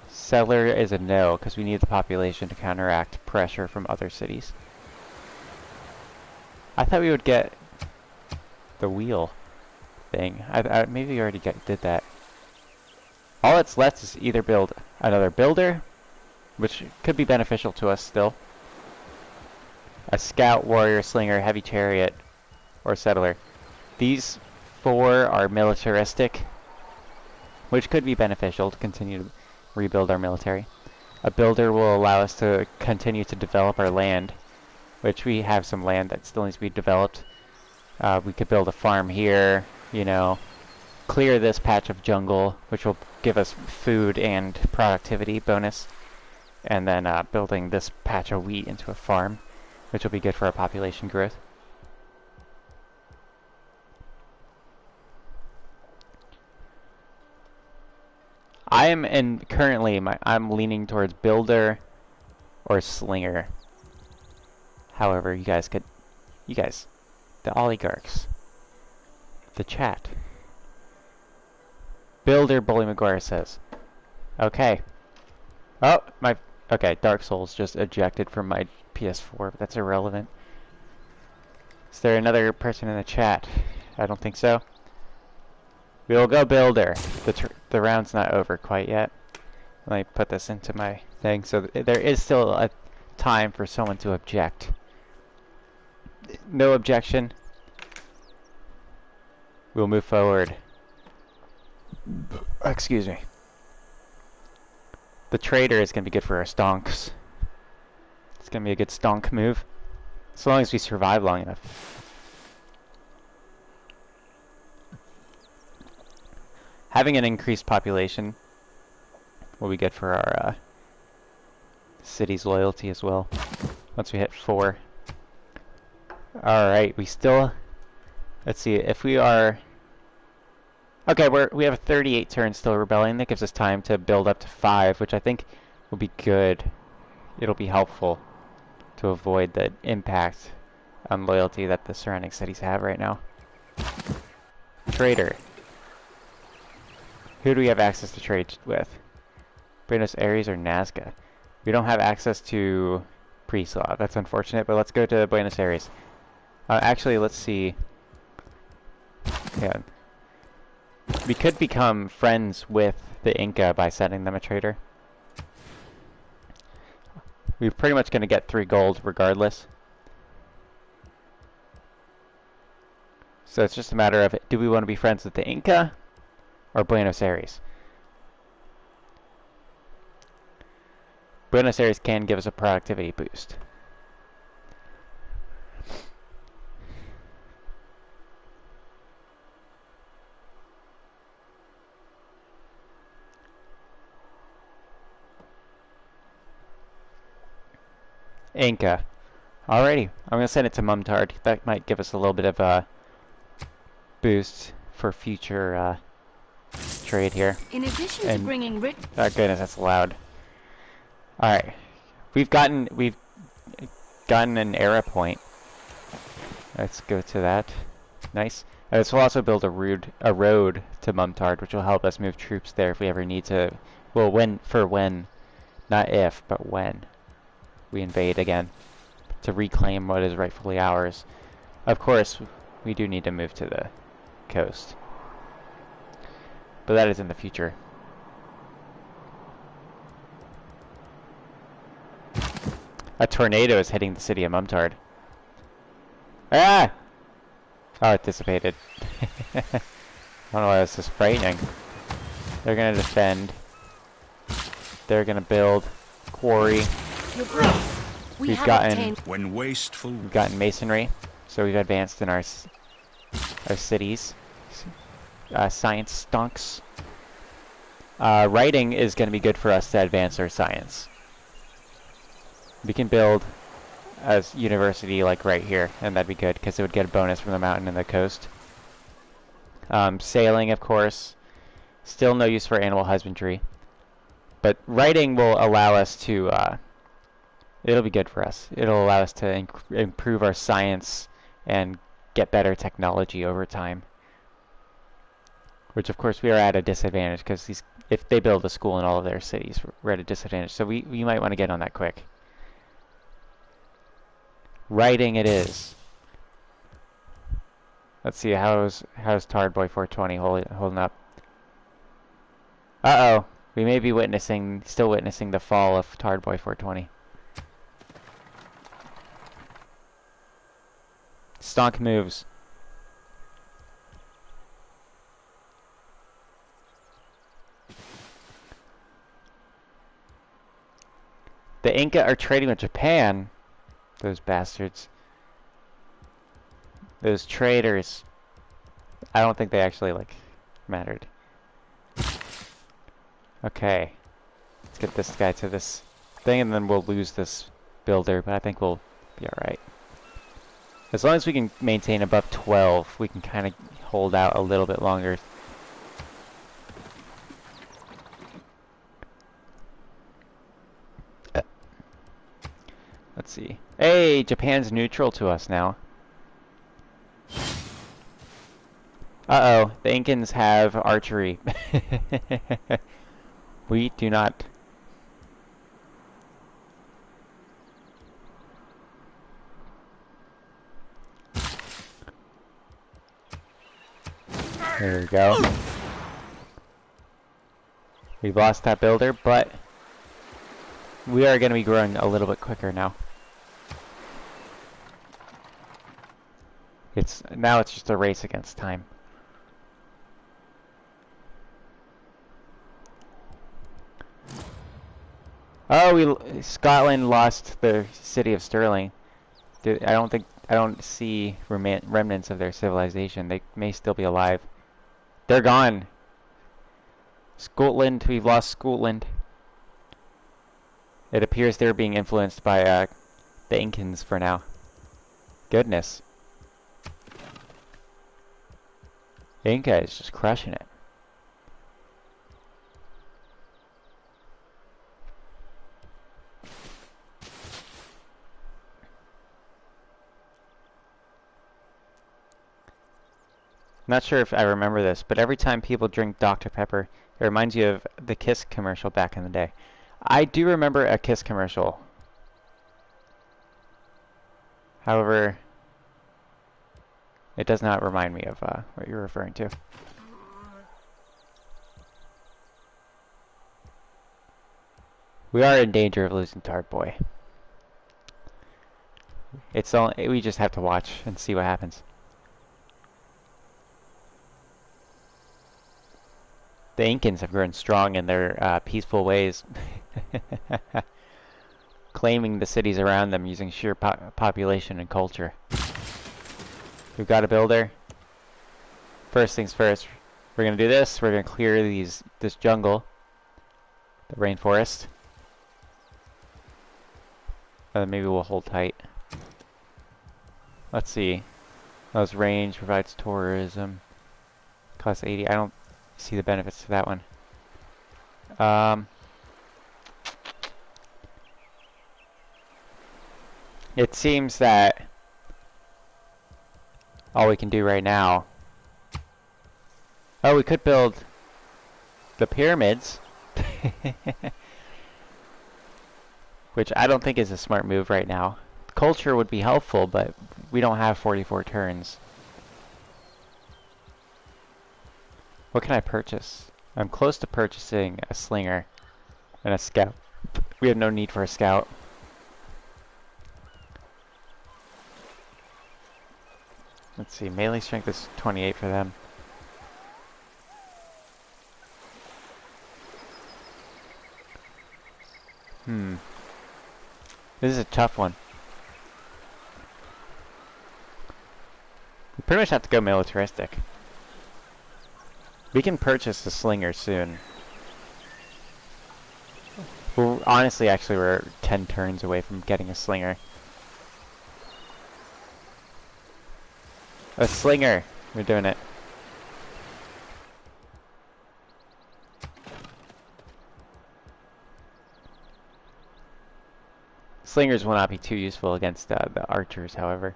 Settler is a no, because we need the population to counteract pressure from other cities. I thought we would get the wheel thing. Maybe we already did that. All that's left is either build another builder, which could be beneficial to us still, a scout, warrior, slinger, heavy chariot, or settler. These 4 are militaristic, which could be beneficial to continue to rebuild our military. A builder will allow us to continue to develop our land, which we have some land that still needs to be developed. We could build a farm here, you know, clear this patch of jungle, which will give us food and productivity bonus, and then building this patch of wheat into a farm, which will be good for our population growth. I'm leaning towards builder or slinger. However, you guys, the oligarchs, the chat. Builder, Bully McGuire says. Okay. Oh, okay, Dark Souls just ejected from my PS4, but that's irrelevant. Is there another person in the chat? I don't think so. We'll go builder. The round's not over quite yet. Let me put this into my thing. So there is still a time for someone to object. No objection. We'll move forward. Excuse me. The trader is going to be good for our stonks. It's going to be a good stonk move. As long as we survive long enough. Having an increased population will be good for our city's loyalty as well. Once we hit 4. Alright, we still... Let's see, if we are... Okay, we have a 38 turns still rebelling. That gives us time to build up to 5, which I think will be good. It'll be helpful to avoid the impact on loyalty that the surrounding cities have right now. Trader. Who do we have access to trade with? Buenos Aires or Nazca? We don't have access to Preslav. That's unfortunate, but let's go to Buenos Aires. Actually, let's see. Yeah. We could become friends with the Inca by sending them a trader. We're pretty much going to get 3 gold regardless. So it's just a matter of, do we want to be friends with the Inca or Buenos Aires? Buenos Aires can give us a productivity boost. Inca. Alrighty, I'm going to send it to Mumtard. That might give us a little bit of a boost for future trade here. In addition to bringing Oh goodness, that's loud. Alright, we've gotten an era point. Let's go to that. Nice. This will also build a road to Mumtard, which will help us move troops there if we ever need to. Well, when, not if, but when we invade again to reclaim what is rightfully ours. Of course, we do need to move to the coast, but that is in the future. A tornado is hitting the city of Mumtard. Ah! Oh, it dissipated. I don't know why this is frightening. They're gonna defend. They're gonna build quarry. Your Grace, We've gotten masonry, so we've advanced in our cities. Science stonks. Writing is going to be good for us to advance our science. We can build a university like right here, and that'd be good because it would get a bonus from the mountain and the coast. Sailing, of course, still no use for animal husbandry, but writing will allow us to. It'll be good for us. It'll allow us to improve our science and get better technology over time. Which, of course, we are at a disadvantage because if they build a school in all of their cities, we're at a disadvantage. So we might want to get on that quick. Writing it is. Let's see, how's Tardboy 420 holding up? Uh-oh. We may be still witnessing the fall of Tardboy 420. Stonk moves. The Inca are trading with Japan. Those bastards. Those traders. I don't think they actually, mattered. Okay. Let's get this guy to this thing, and then we'll lose this builder, but I think we'll be alright. As long as we can maintain above 12, we can kind of hold out a little bit longer. Let's see. Hey, Japan's neutral to us now. Uh-oh, the Incans have archery. We do not. There we go. We've lost that builder, but we are going to be growing a little bit quicker now. Now it's just a race against time. Oh, Scotland lost the city of Stirling. I don't see remnants of their civilization. They may still be alive. They're gone. Scotland, we've lost Scotland. It appears they're being influenced by the Incans for now. Goodness. Inca is just crushing it. Not sure if I remember this, but every time people drink Dr. Pepper, it reminds you of the Kiss commercial back in the day. I do remember a Kiss commercial. However, it does not remind me of what you're referring to. We are in danger of losing Tart Boy. It's all, we just have to watch and see what happens. The Incans have grown strong in their peaceful ways, claiming the cities around them using sheer population and culture. We've got a builder. First things first, we're gonna do this. We're gonna clear this jungle, the rainforest, and then maybe we'll hold tight. Let's see. Those range provides tourism. Costs 80. I don't see the benefits to that one. It seems that all we can do right now. Oh, we could build the pyramids. Which I don't think is a smart move right now. Culture would be helpful, but we don't have 44 turns. What can I purchase? I'm close to purchasing a slinger and a scout. We have no need for a scout. Let's see, melee strength is 28 for them. This is a tough one. We pretty much have to go militaristic. We can purchase the slinger soon. Well, honestly, actually, we're 10 turns away from getting a slinger. A slinger! We're doing it. Slingers will not be too useful against the archers, however.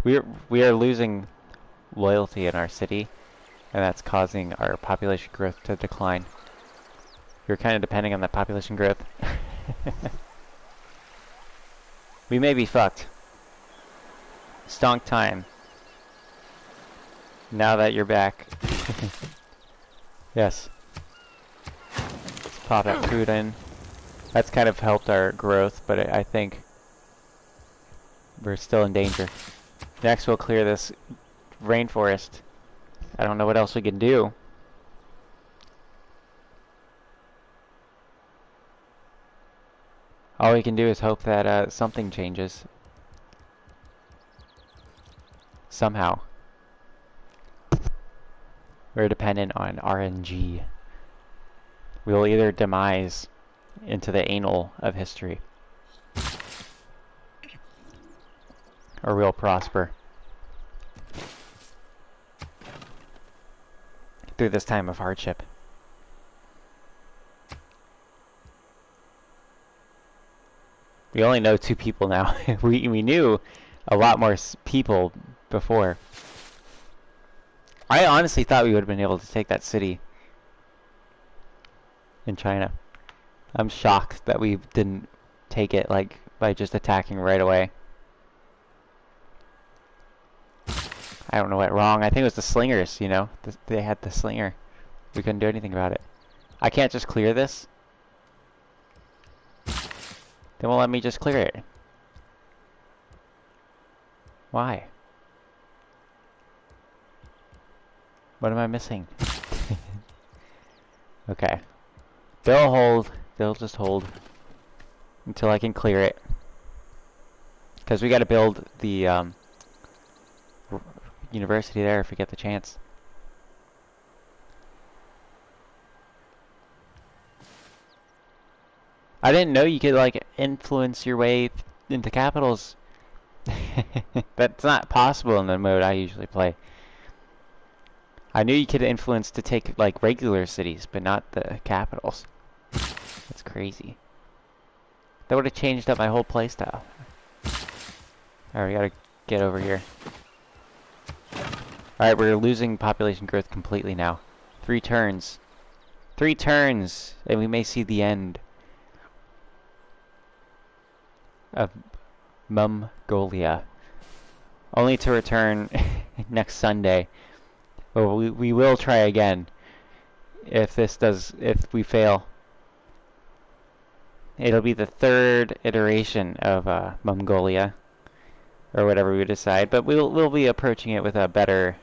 We are losing loyalty in our city, and that's causing our population growth to decline. We're kind of depending on that population growth. We may be fucked. Stonk time. Now that you're back. Yes. Let's pop that food in. That's kind of helped our growth, but I think we're still in danger. Next we'll clear this rainforest. I don't know what else we can do. All we can do is hope that something changes. Somehow. We're dependent on RNG. We will either demise into the anal of history, or we'll prosper through this time of hardship. We only know 2 people now. we knew a lot more people before. I honestly thought we would have been able to take that city in China. I'm shocked that we didn't take it like by just attacking right away. I don't know what wrong. I think it was the slingers, you know. They had the slinger. We couldn't do anything about it. I can't just clear this. They won't let me just clear it. Why? What am I missing? Okay. They'll hold. They'll just hold until I can clear it. Because we gotta build the university there if we get the chance. I didn't know you could like influence your way into capitals. That's not possible in the mode I usually play. I knew you could influence to take like regular cities, but not the capitals. That's crazy. That would have changed up my whole playstyle. Alright, we gotta get over here. Alright, we're losing population growth completely now. 3 turns. 3 turns, and we may see the end of Mongolia. Only to return next Sunday. Well, we will try again if we fail. It'll be the 3rd iteration of Mongolia, or whatever we decide, but we'll be approaching it with a better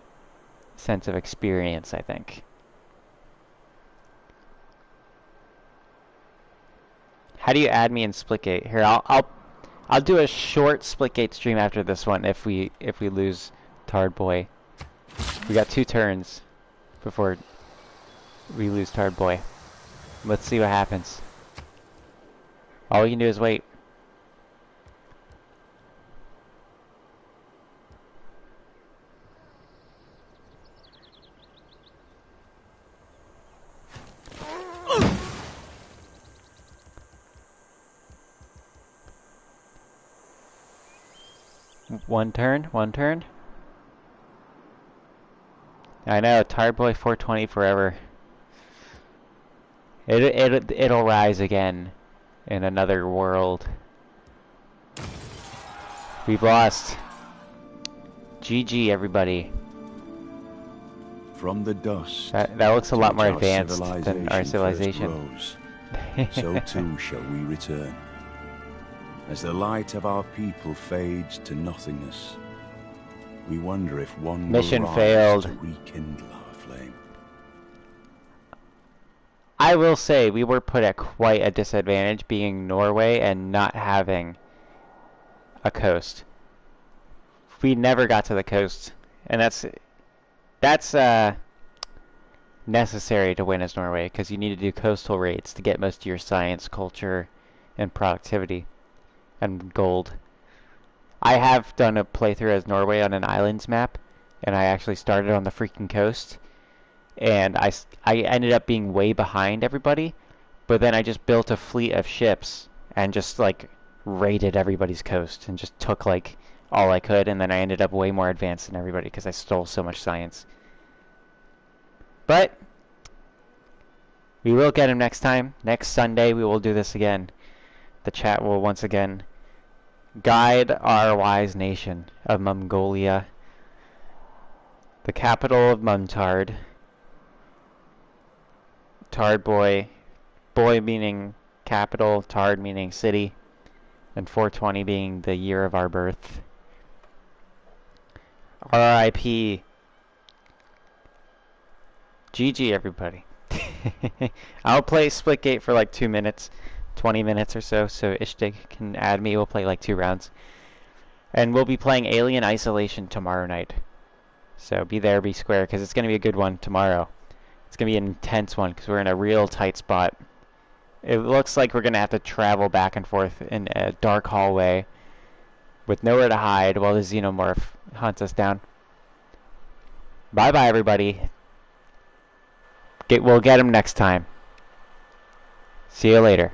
sense of experience, I think. How do you add me in Splitgate? Here, I'll do a short Splitgate stream after this one if we lose Tard Boy. We got 2 turns before we lose Tard Boy. Let's see what happens. All we can do is wait. One turn. I know, Tard Boy 420 forever. It'll rise again in another world. We've lost. GG, everybody. From the dust, that looks a lot more advanced than our civilization civilization. first rose, so too shall we return. As the light of our people fades to nothingness, we wonder if one Mission will rise failed. to rekindle our flame. I will say we were put at quite a disadvantage being Norway and not having a coast. We never got to the coast, and that's necessary to win as Norway, because you need to do coastal raids to get most of your science, culture, and productivity, and gold. I have done a playthrough as Norway on an islands map, and I actually started on the freaking coast, and I ended up being way behind everybody, but then I just built a fleet of ships and just like raided everybody's coast and just took like all I could, and then I ended up way more advanced than everybody because I stole so much science. But we will get him next time. Next Sunday we will do this again. The chat will once again guide our wise nation of Mongolia, the capital of Muntard. Tard Boy, boy meaning capital, Tard meaning city, and 420 being the year of our birth. R.I.P. GG, everybody. I'll play Splitgate for like 2 minutes, 20 minutes or so Ishtik can add me. We'll play like 2 rounds. And we'll be playing Alien Isolation tomorrow night. So be there, be square, because it's going to be a good one tomorrow. It's going to be an intense one, because we're in a real tight spot. It looks like we're going to have to travel back and forth in a dark hallway with nowhere to hide while the Xenomorph hunts us down. Bye-bye, everybody. We'll get him next time. See you later.